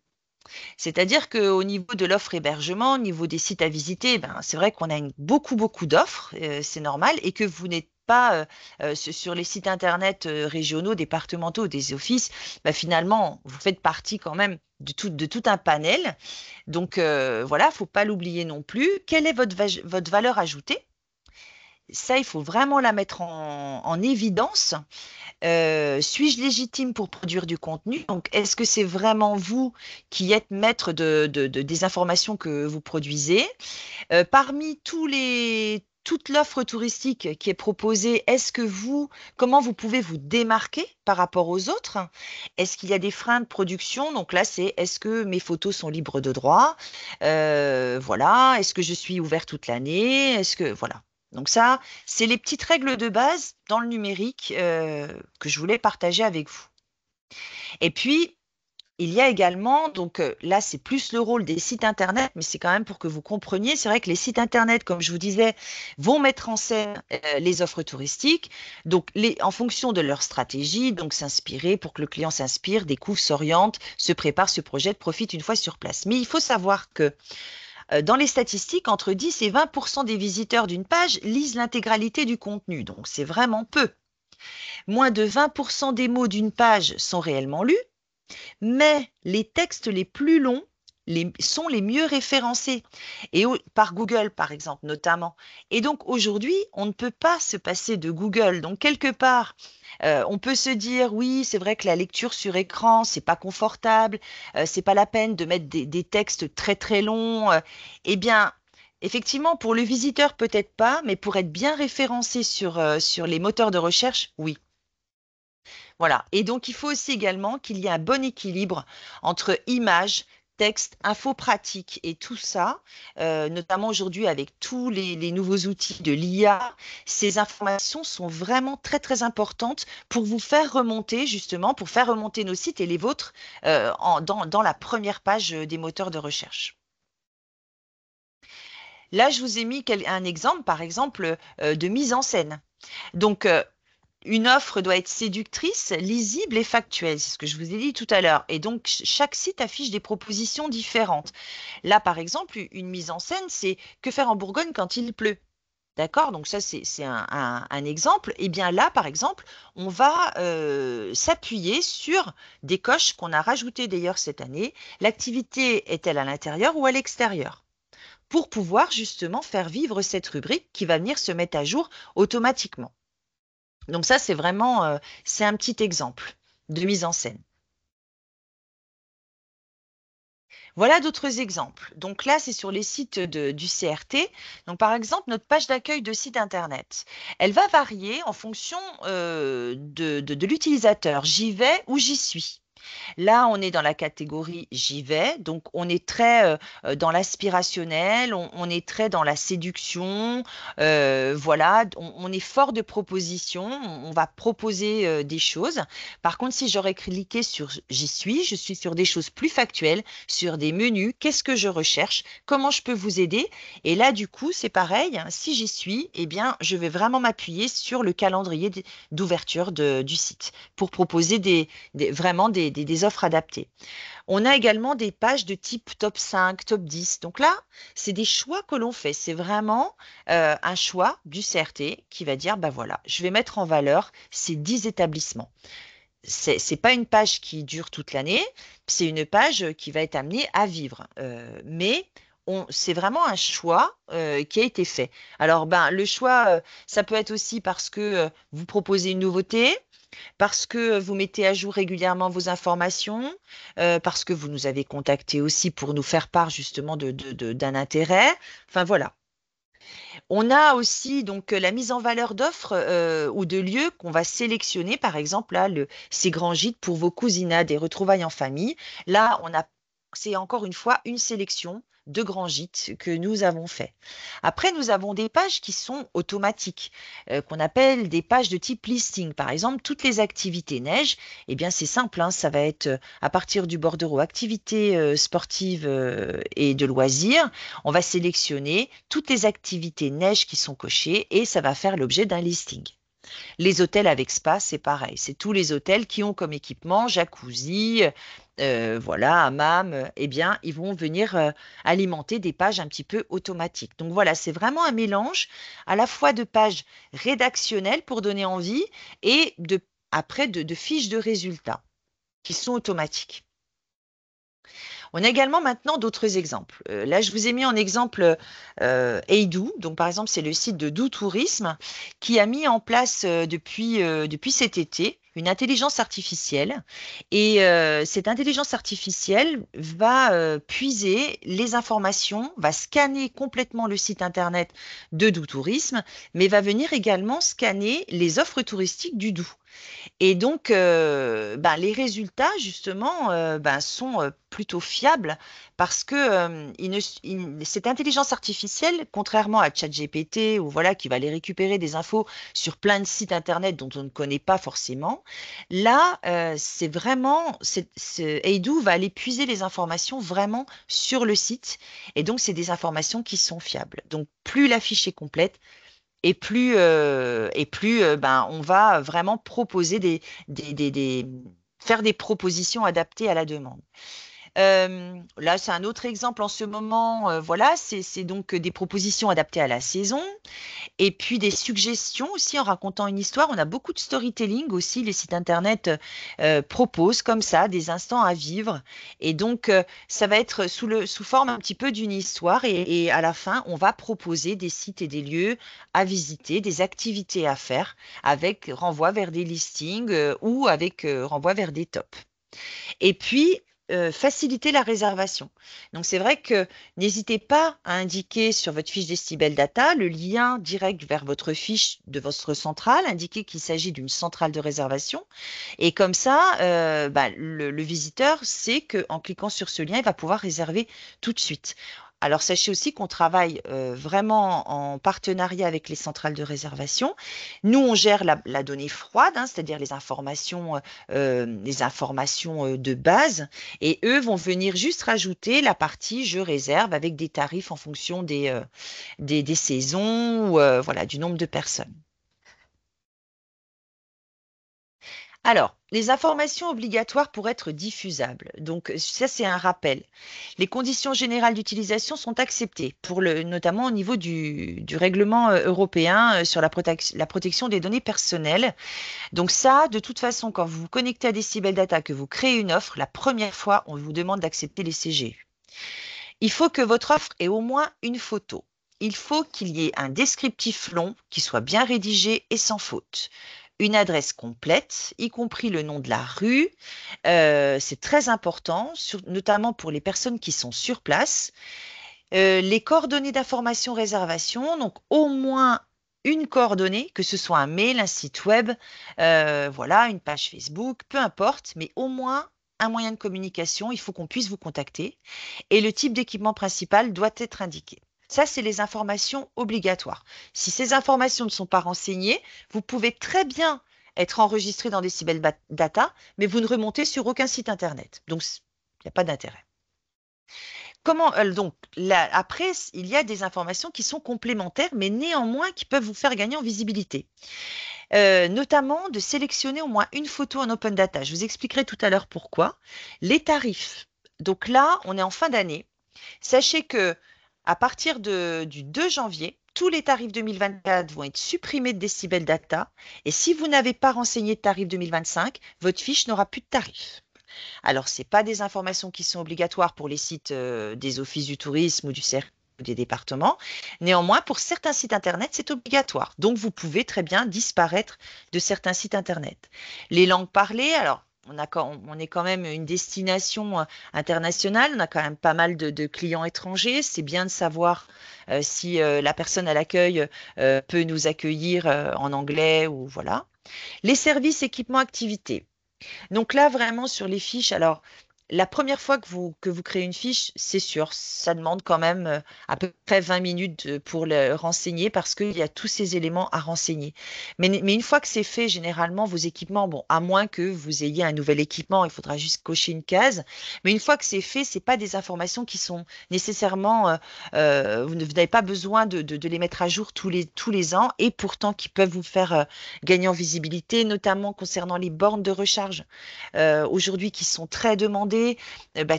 C'est-à-dire qu'au niveau de l'offre hébergement, au niveau des sites à visiter, ben, c'est vrai qu'on a beaucoup d'offres, c'est normal, et que vous n'êtes pas sur les sites internet régionaux, départementaux, des offices, ben, finalement, vous faites partie quand même de tout un panel. Donc voilà, il ne faut pas l'oublier non plus. Quelle est votre valeur ajoutée? ça, il faut vraiment la mettre en évidence. Suis-je légitime pour produire du contenu? Donc, est-ce que c'est vraiment vous qui êtes maître des informations que vous produisez? Parmi toute l'offre touristique qui est proposée, comment vous pouvez vous démarquer par rapport aux autres? Est-ce qu'il y a des freins de production? Donc là, c'est est-ce que mes photos sont libres de droit? Voilà. Est-ce que je suis ouvert toute l'année? Voilà. Donc ça, c'est les petites règles de base dans le numérique que je voulais partager avec vous. Et puis, il y a également, donc là, c'est plus le rôle des sites Internet, mais c'est quand même pour que vous compreniez. C'est vrai que les sites Internet, comme je vous disais, vont mettre en scène les offres touristiques. Donc, en fonction de leur stratégie, donc s'inspirer pour que le client s'inspire, découvre, s'oriente, se prépare, se projette, profite une fois sur place. Mais il faut savoir que dans les statistiques, entre 10 et 20% des visiteurs d'une page lisent l'intégralité du contenu. Donc, c'est vraiment peu. Moins de 20% des mots d'une page sont réellement lus. Mais les textes les plus longs sont les mieux référencés, par Google, par exemple, notamment. Et donc, aujourd'hui, on ne peut pas se passer de Google. Donc, quelque part, on peut se dire, oui, c'est vrai que la lecture sur écran, c'est pas confortable, c'est pas la peine de mettre des textes très, très longs. Eh bien, effectivement, pour le visiteur, peut-être pas, mais pour être bien référencé sur les moteurs de recherche, oui. Voilà. Et donc, il faut aussi également qu'il y ait un bon équilibre entre images, texte, infos pratiques et tout ça, notamment aujourd'hui avec tous les nouveaux outils de l'IA. Ces informations sont vraiment très, très importantes pour vous faire remonter, justement, pour faire remonter nos sites et les vôtres dans la première page des moteurs de recherche. Là, je vous ai mis un exemple, par exemple, de mise en scène. Donc, une offre doit être séductrice, lisible et factuelle. C'est ce que je vous ai dit tout à l'heure. Et donc, chaque site affiche des propositions différentes. Là, par exemple, une mise en scène, c'est que faire en Bourgogne quand il pleut. D'accord? Donc ça, c'est un exemple. Et bien là, par exemple, on va s'appuyer sur des coches qu'on a rajoutées d'ailleurs cette année. L'activité est-elle à l'intérieur ou à l'extérieur? Pour pouvoir justement faire vivre cette rubrique qui va venir se mettre à jour automatiquement. Donc ça, c'est vraiment, c'est un petit exemple de mise en scène. Voilà d'autres exemples. Donc là, c'est sur les sites du CRT. Donc par exemple, notre page d'accueil de site Internet, elle va varier en fonction de l'utilisateur. J'y vais ou j'y suis. Là, on est dans la catégorie j'y vais, donc on est très dans l'aspirationnel, on est très dans la séduction, voilà, on est fort de propositions, on va proposer des choses. Par contre, si j'aurais cliqué sur j'y suis, je suis sur des choses plus factuelles, sur des menus, qu'est-ce que je recherche, comment je peux vous aider. Et là, du coup, c'est pareil, hein, si j'y suis, eh bien, je vais vraiment m'appuyer sur le calendrier d'ouverture du site pour proposer vraiment des offres adaptées. On a également des pages de type top 5, top 10. Donc là, c'est des choix que l'on fait. C'est vraiment un choix du CRT qui va dire, bah voilà, je vais mettre en valeur ces 10 établissements. C'est pas une page qui dure toute l'année, c'est une page qui va être amenée à vivre. Mais c'est vraiment un choix qui a été fait. Alors, ben, le choix, ça peut être aussi parce que vous proposez une nouveauté, parce que vous mettez à jour régulièrement vos informations, parce que vous nous avez contactés aussi pour nous faire part justement d'un intérêt. Enfin voilà. On a aussi donc la mise en valeur d'offres ou de lieux qu'on va sélectionner. Par exemple, là, ces grands gîtes pour vos cousinades et retrouvailles en famille. Là, c'est encore une fois une sélection de grands gîtes que nous avons fait. Après, nous avons des pages qui sont automatiques, qu'on appelle des pages de type listing. Par exemple, toutes les activités neige, eh bien c'est simple, hein, ça va être à partir du bordereau activités sportives et de loisirs. On va sélectionner toutes les activités neige qui sont cochées et ça va faire l'objet d'un listing. Les hôtels avec spa, c'est pareil. C'est tous les hôtels qui ont comme équipement jacuzzi, voilà, hammam, eh bien, ils vont venir alimenter des pages un petit peu automatiques. Donc voilà, c'est vraiment un mélange à la fois de pages rédactionnelles pour donner envie et après de fiches de résultats qui sont automatiques. On a également maintenant d'autres exemples. Là, je vous ai mis en exemple Eidou. Donc, par exemple, c'est le site de Doux Tourisme qui a mis en place depuis cet été une intelligence artificielle. Et cette intelligence artificielle va puiser les informations, va scanner complètement le site internet de Doux Tourisme, mais va venir également scanner les offres touristiques du Doubs. Et donc, ben, les résultats, justement, ben, sont plutôt fiables parce que cette intelligence artificielle, contrairement à ChatGPT, ou voilà, qui va aller récupérer des infos sur plein de sites Internet dont on ne connaît pas forcément, là, c'est vraiment, Eidou va aller puiser les informations vraiment sur le site. Et donc, c'est des informations qui sont fiables. Donc, plus la fiche est complète, et plus ben, on va vraiment proposer faire des propositions adaptées à la demande. Là, c'est un autre exemple en ce moment. Voilà, c'est donc des propositions adaptées à la saison. Et puis des suggestions aussi en racontant une histoire. On a beaucoup de storytelling aussi. Les sites internet proposent comme ça des instants à vivre. Et donc, ça va être sous forme un petit peu d'une histoire. Et à la fin, on va proposer des sites et des lieux à visiter, des activités à faire avec renvoi vers des listings ou avec renvoi vers des tops. Et puis, faciliter la réservation. Donc, c'est vrai que n'hésitez pas à indiquer sur votre fiche Decibel Data le lien direct vers votre fiche de votre centrale, indiquer qu'il s'agit d'une centrale de réservation. Et comme ça, bah, le visiteur sait qu'en cliquant sur ce lien, il va pouvoir réserver tout de suite. Alors, sachez aussi qu'on travaille vraiment en partenariat avec les centrales de réservation. Nous, on gère la donnée froide, hein, c'est-à-dire les informations de base, et eux vont venir juste rajouter la partie je réserve avec des tarifs en fonction des saisons ou voilà, du nombre de personnes. Alors, les informations obligatoires pour être diffusables. Donc, ça, c'est un rappel. Les conditions générales d'utilisation sont acceptées, notamment au niveau du règlement européen sur la protection des données personnelles. Donc ça, de toute façon, quand vous vous connectez à Decibel Data, que vous créez une offre, la première fois, on vous demande d'accepter les CGU. Il faut que votre offre ait au moins une photo. Il faut qu'il y ait un descriptif long qui soit bien rédigé et sans faute. Une adresse complète, y compris le nom de la rue. C'est très important, notamment pour les personnes qui sont sur place. Les coordonnées d'information réservation, donc au moins une coordonnée, que ce soit un mail, un site web, voilà, une page Facebook, peu importe, mais au moins un moyen de communication, il faut qu'on puisse vous contacter. Et le type d'équipement principal doit être indiqué. Ça, c'est les informations obligatoires. Si ces informations ne sont pas renseignées, vous pouvez très bien être enregistré dans Decibel Data, mais vous ne remontez sur aucun site Internet. Donc, il n'y a pas d'intérêt. Après, il y a des informations qui sont complémentaires, mais néanmoins qui peuvent vous faire gagner en visibilité. Notamment de sélectionner au moins une photo en open data. Je vous expliquerai tout à l'heure pourquoi. Les tarifs. Donc là, on est en fin d'année. Sachez que à partir du 2 janvier, tous les tarifs 2024 vont être supprimés de Decibel Data. Et si vous n'avez pas renseigné de tarif 2025, votre fiche n'aura plus de tarif. Alors, ce n'est pas des informations qui sont obligatoires pour les sites des offices du tourisme ou du CERF ou des départements. Néanmoins, pour certains sites Internet, c'est obligatoire. Donc, vous pouvez très bien disparaître de certains sites Internet. Les langues parlées, alors, on est quand même une destination internationale, on a quand même pas mal de clients étrangers. C'est bien de savoir si la personne à l'accueil peut nous accueillir en anglais ou voilà. Les services, équipements, activités. Donc là, vraiment sur les fiches, alors la première fois que vous créez une fiche, c'est sûr, ça demande quand même à peu près 20 minutes pour le renseigner parce qu'il y a tous ces éléments à renseigner. Mais une fois que c'est fait, généralement, vos équipements, bon, à moins que vous ayez un nouvel équipement, il faudra juste cocher une case. Mais une fois que c'est fait, c'est pas des informations qui sont nécessairement, vous n'avez pas besoin de les mettre à jour tous les ans et pourtant qui peuvent vous faire gagner en visibilité, notamment concernant les bornes de recharge aujourd'hui qui sont très demandées.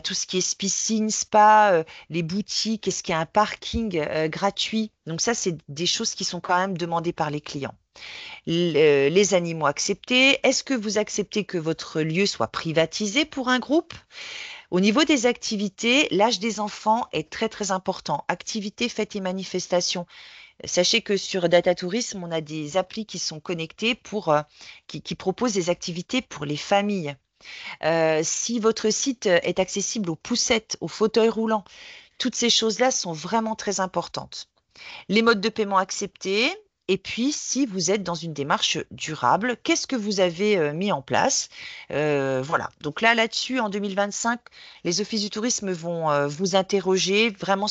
Tout ce qui est piscine, spa, les boutiques, est-ce qu'il y a un parking gratuit? Donc ça, c'est des choses qui sont quand même demandées par les clients. Les animaux acceptés. Est-ce que vous acceptez que votre lieu soit privatisé pour un groupe? Au niveau des activités, l'âge des enfants est très très important. Activités, fêtes et manifestations. Sachez que sur Data Tourisme, on a des applis qui sont connectées qui proposent des activités pour les familles. Si votre site est accessible aux poussettes, aux fauteuils roulants, toutes ces choses-là sont vraiment très importantes. Les modes de paiement acceptés. Et puis, si vous êtes dans une démarche durable, qu'est-ce que vous avez mis en place? Voilà. Donc là-dessus, en 2025, les offices du tourisme vont vous interroger vraiment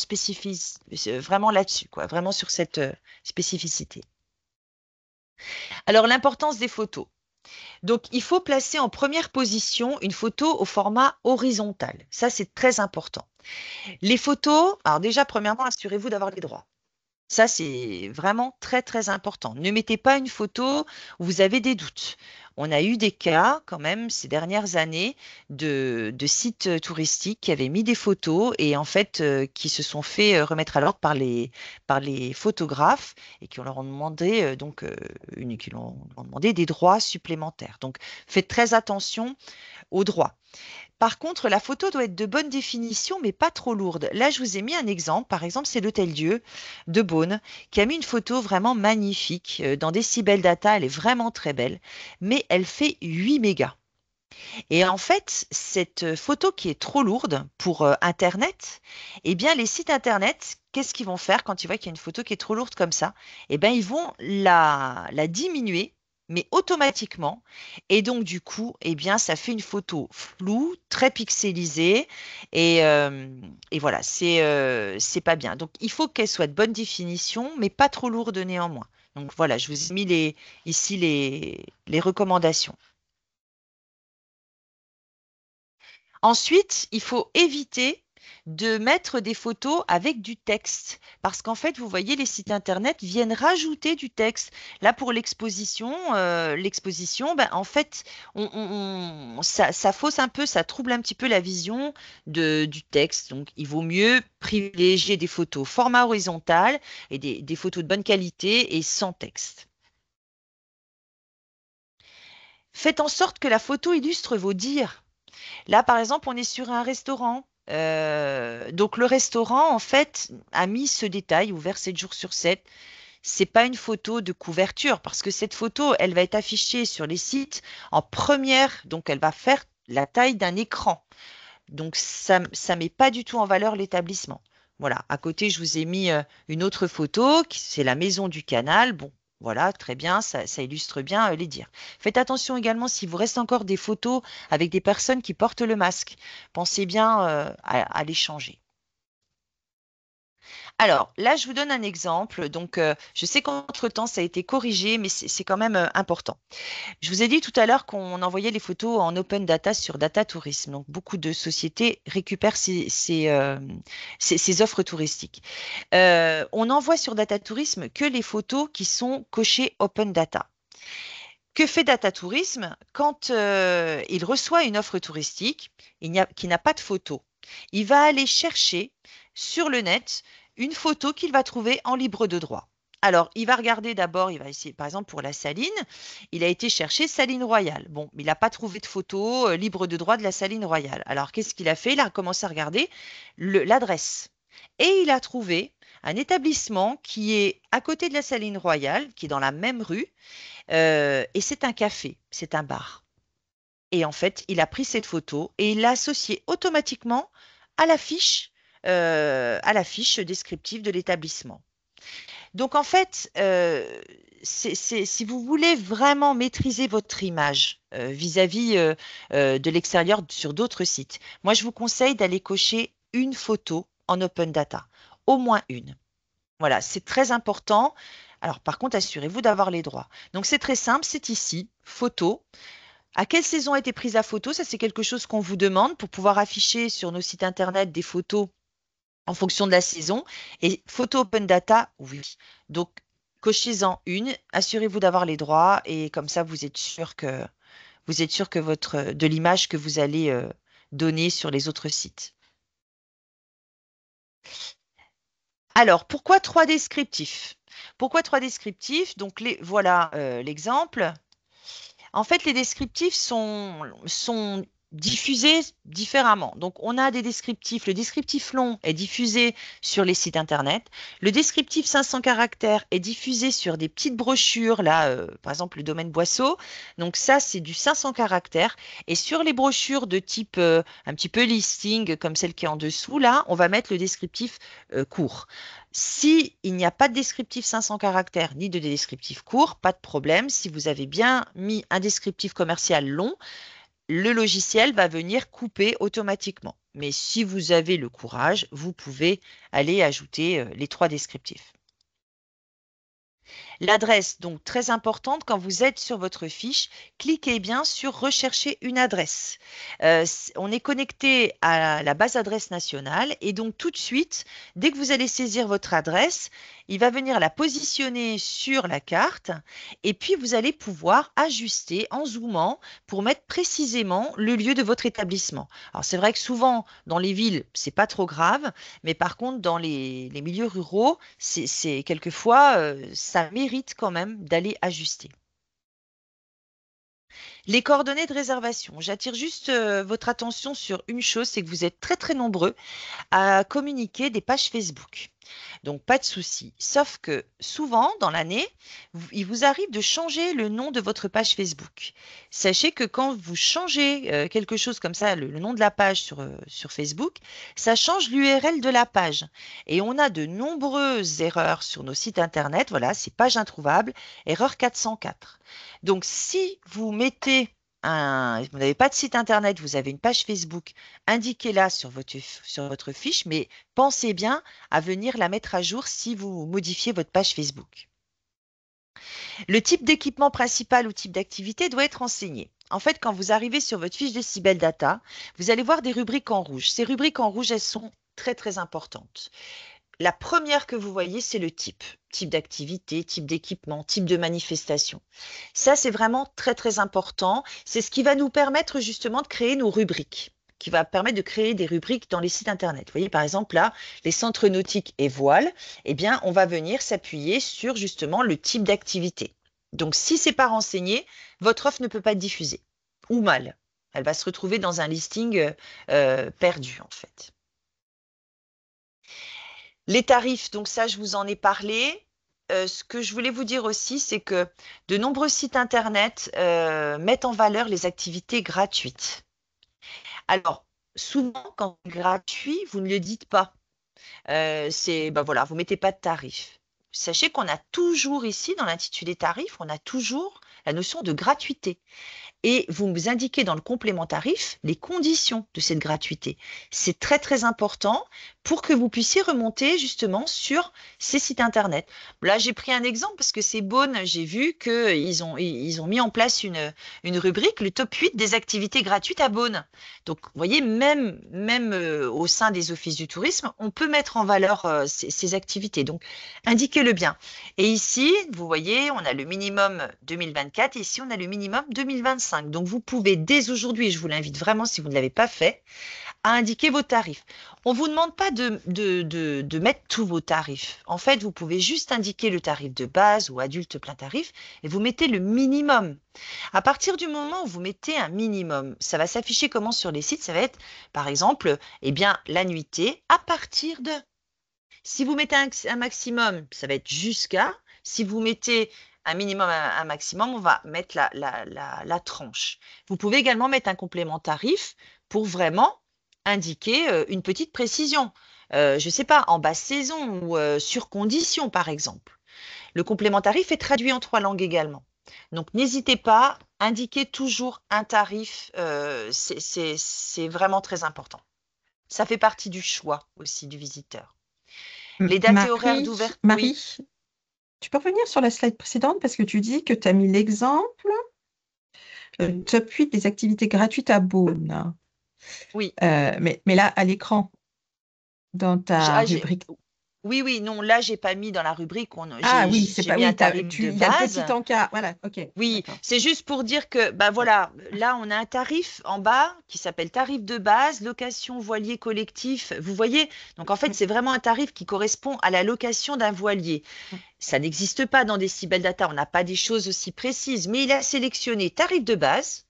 vraiment là-dessus, quoi, vraiment sur cette spécificité. Alors, l'importance des photos. Donc, il faut placer en première position une photo au format horizontal. Ça, c'est très important. Les photos, alors déjà, premièrement, assurez-vous d'avoir les droits. Ça, c'est vraiment très, très important. Ne mettez pas une photo où vous avez des doutes. On a eu des cas, quand même, ces dernières années, de sites touristiques qui avaient mis des photos et en fait, qui se sont fait remettre à l'ordre par les photographes et qui leur ont demandé, qui leur ont demandé des droits supplémentaires. Donc, faites très attention aux droits. Par contre, la photo doit être de bonne définition, mais pas trop lourde. Là, je vous ai mis un exemple. Par exemple, c'est l'Hôtel-Dieu de Beaune qui a mis une photo vraiment magnifique. Dans Decibel Data, elle est vraiment très belle, mais elle fait 8 mégas. Et en fait, cette photo qui est trop lourde pour Internet, eh bien, les sites Internet, qu'est-ce qu'ils vont faire quand ils voient qu'il y a une photo qui est trop lourde comme ça? Eh bien, ils vont la diminuer, mais automatiquement. Et donc, du coup, eh bien, ça fait une photo floue, très pixelisée. Et voilà, c'est pas bien. Donc, il faut qu'elle soit de bonne définition, mais pas trop lourde néanmoins. Donc, voilà, je vous ai mis ici les recommandations. Ensuite, il faut éviter de mettre des photos avec du texte parce qu'en fait, vous voyez, les sites internet viennent rajouter du texte. Là, pour l'exposition, ben, en fait, ça fausse un peu, ça trouble un petit peu la vision du texte. Donc, il vaut mieux privilégier des photos format horizontal et des photos de bonne qualité et sans texte. Faites en sorte que la photo illustre vos dires. Là, par exemple, on est sur un restaurant. Donc, le restaurant, en fait, a mis ce détail, ouvert 7 jours sur 7. C'est pas une photo de couverture parce que cette photo, elle va être affichée sur les sites en première. Donc, elle va faire la taille d'un écran. Donc, ça ne met pas du tout en valeur l'établissement. Voilà. À côté, je vous ai mis une autre photo, c'est la maison du canal. Bon, voilà, très bien, ça illustre bien les dires. Faites attention également s'il vous reste encore des photos avec des personnes qui portent le masque. Pensez bien à les changer. Alors, là, je vous donne un exemple. Donc, je sais qu'entre-temps, ça a été corrigé, mais c'est quand même important. Je vous ai dit tout à l'heure qu'on envoyait les photos en open data sur Data Tourisme. Donc, beaucoup de sociétés récupèrent ces offres touristiques. On n'envoie sur Data Tourisme que les photos qui sont cochées open data. Que fait Data Tourisme quand il reçoit une offre touristique qui n'a pas de photo? Il va aller chercher sur le net une photo qu'il va trouver en libre de droit. Alors, il va regarder d'abord, il va essayer, par exemple, pour la Saline, il a été chercher Saline Royale. Bon, il n'a pas trouvé de photo libre de droit de la Saline Royale. Alors, qu'est-ce qu'il a fait? Il a commencé à regarder l'adresse. Et il a trouvé un établissement qui est à côté de la Saline Royale, qui est dans la même rue, et c'est un café, c'est un bar. Et en fait, il a pris cette photo et il l'a associée automatiquement à à la fiche descriptive de l'établissement. Donc en fait, si vous voulez vraiment maîtriser votre image vis-à-vis de l'extérieur sur d'autres sites, moi je vous conseille d'aller cocher une photo en open data, au moins une. Voilà, c'est très important. Alors par contre, assurez-vous d'avoir les droits. Donc c'est très simple, c'est ici, photo. À quelle saison a été prise la photo? Ça, c'est quelque chose qu'on vous demande pour pouvoir afficher sur nos sites internet des photos en fonction de la saison. Et photo open data, oui. Donc, cochez-en une, assurez-vous d'avoir les droits et comme ça, vous êtes sûr que de l'image que vous allez donner sur les autres sites. Alors, pourquoi 3 descriptifs? Pourquoi 3 descriptifs? Donc, voilà l'exemple. En fait, les descriptifs sont diffusés différemment. Donc, on a des descriptifs. Le descriptif long est diffusé sur les sites Internet. Le descriptif 500 caractères est diffusé sur des petites brochures, là, par exemple, le domaine Boisseau. Donc, ça, c'est du 500 caractères. Et sur les brochures de type un petit peu listing, comme celle qui est en dessous, là, on va mettre le descriptif court. Si il n'y a pas de descriptif 500 caractères ni de descriptif court, pas de problème. Si vous avez bien mis un descriptif commercial long, le logiciel va venir couper automatiquement. Mais si vous avez le courage, vous pouvez aller ajouter les 3 descriptifs. L'adresse, donc très importante, quand vous êtes sur votre fiche, cliquez bien sur rechercher une adresse. On est connecté à la base adresse nationale et donc tout de suite, dès que vous allez saisir votre adresse, il va venir la positionner sur la carte et puis vous allez pouvoir ajuster en zoomant pour mettre précisément le lieu de votre établissement. Alors c'est vrai que souvent dans les villes, c'est pas trop grave, mais par contre dans les milieux ruraux, c'est quelquefois ça mérite quand même d'aller ajuster. Les coordonnées de réservation. J'attire juste votre attention sur une chose, c'est que vous êtes très très nombreux à communiquer des pages Facebook. Donc, pas de souci. Sauf que souvent, dans l'année, il vous arrive de changer le nom de votre page Facebook. Sachez que quand vous changez quelque chose comme ça, le nom de la page sur Facebook, ça change l'URL de la page. Et on a de nombreuses erreurs sur nos sites Internet. Voilà, c'est page introuvable, erreur 404. Donc, si vous mettez vous n'avez pas de site Internet, vous avez une page Facebook, indiquez-la sur votre fiche, mais pensez bien à venir la mettre à jour si vous modifiez votre page Facebook. Le type d'équipement principal ou type d'activité doit être renseigné. En fait, quand vous arrivez sur votre fiche Decibel Data, vous allez voir des rubriques en rouge. Ces rubriques en rouge, elles sont très très importantes. La première que vous voyez, c'est le type d'activité, type d'équipement, type de manifestation. Ça, c'est vraiment très, très important. C'est ce qui va nous permettre justement de créer nos rubriques, qui va permettre de créer des rubriques dans les sites Internet. Vous voyez, par exemple, là, les centres nautiques et voiles, eh bien, on va venir s'appuyer sur justement le type d'activité. Donc, si ce n'est pas renseigné, votre offre ne peut pas être diffusée ou mal. Elle va se retrouver dans un listing perdu, en fait. Les tarifs, donc ça, je vous en ai parlé. Ce que je voulais vous dire aussi, c'est que de nombreux sites Internet mettent en valeur les activités gratuites. Alors, souvent, quand c'est gratuit, vous ne le dites pas. Voilà, vous ne mettez pas de tarif. Sachez qu'on a toujours ici, dans l'intitulé tarif, on a toujours la notion de gratuité. Et vous me indiquez dans le complément tarif les conditions de cette gratuité. C'est très, très important pour que vous puissiez remonter justement sur ces sites Internet. Là, j'ai pris un exemple parce que c'est Beaune, j'ai vu qu'ils ont mis en place une rubrique, le top 8 des activités gratuites à Beaune. Donc, vous voyez, même au sein des offices du tourisme, on peut mettre en valeur ces activités. Donc, indiquez-le bien. Et ici, vous voyez, on a le minimum 2024 et ici, on a le minimum 2025. Donc, vous pouvez dès aujourd'hui, et je vous l'invite vraiment si vous ne l'avez pas fait, à indiquer vos tarifs. On ne vous demande pas de mettre tous vos tarifs. En fait, vous pouvez juste indiquer le tarif de base ou adulte plein tarif et vous mettez le minimum. À partir du moment où vous mettez un minimum, ça va s'afficher comment sur les sites? Ça va être, par exemple, eh bien, l'annuité à partir de. Si vous mettez un maximum, ça va être jusqu'à. Si vous mettez un minimum, un maximum, on va mettre la tranche. Vous pouvez également mettre un complément tarif pour vraiment indiquer une petite précision. Je ne sais pas, en basse saison ou sur condition, par exemple. Le complément tarif est traduit en 3 langues également. Donc, n'hésitez pas, indiquez toujours un tarif, c'est vraiment très important. Ça fait partie du choix aussi du visiteur. Les dates et horaires d'ouverture. Marie, tu peux revenir sur la slide précédente parce que tu dis que tu as mis l'exemple top 8 des activités gratuites à Beaune. Oui. Mais là, à l'écran, dans ta rubrique. Oui, non, là, j'ai pas mis dans la rubrique. Oui, c'est pas mis un tarif de il y a le base. petit encart, voilà, ok. Oui, c'est juste pour dire que, voilà, là, on a un tarif en bas qui s'appelle tarif de base, location voilier collectif. Vous voyez? Donc, en fait, c'est vraiment un tarif qui correspond à la location d'un voilier. Ça n'existe pas dans Decibel Data, on n'a pas des choses aussi précises, mais il a sélectionné tarif de base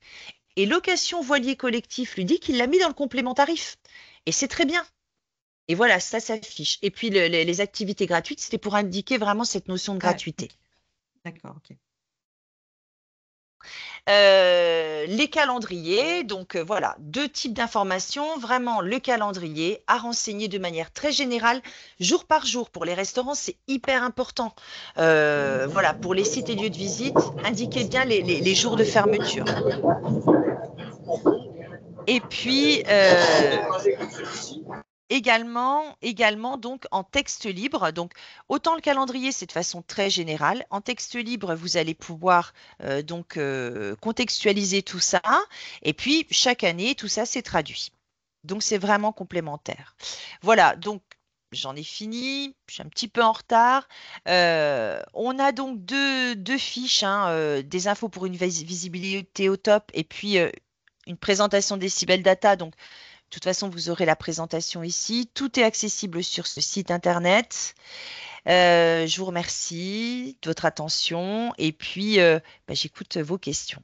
Et location voilier collectif lui dit qu'il l'a mis dans le complément tarif. Et c'est très bien. Et voilà, ça s'affiche. Et puis les activités gratuites, c'était pour indiquer vraiment cette notion de Ah, gratuité. ok. D'accord, ok. Les calendriers, donc voilà, deux types d'informations. Vraiment, le calendrier à renseigner de manière très générale, jour par jour. Pour les restaurants, c'est hyper important. Voilà, pour les sites et lieux de visite, indiquez bien les jours de fermeture. Et puis, également donc en texte libre. Donc autant le calendrier, c'est de façon très générale. En texte libre, vous allez pouvoir contextualiser tout ça. Et puis chaque année, tout ça, c'est traduit. Donc c'est vraiment complémentaire. Voilà, donc j'en ai fini. Je suis un petit peu en retard. On a donc deux fiches, hein, des infos pour une visibilité au top et puis une présentation des Decibel Data. Donc de toute façon, vous aurez la présentation ici. Tout est accessible sur ce site internet. Je vous remercie de votre attention et puis j'écoute vos questions.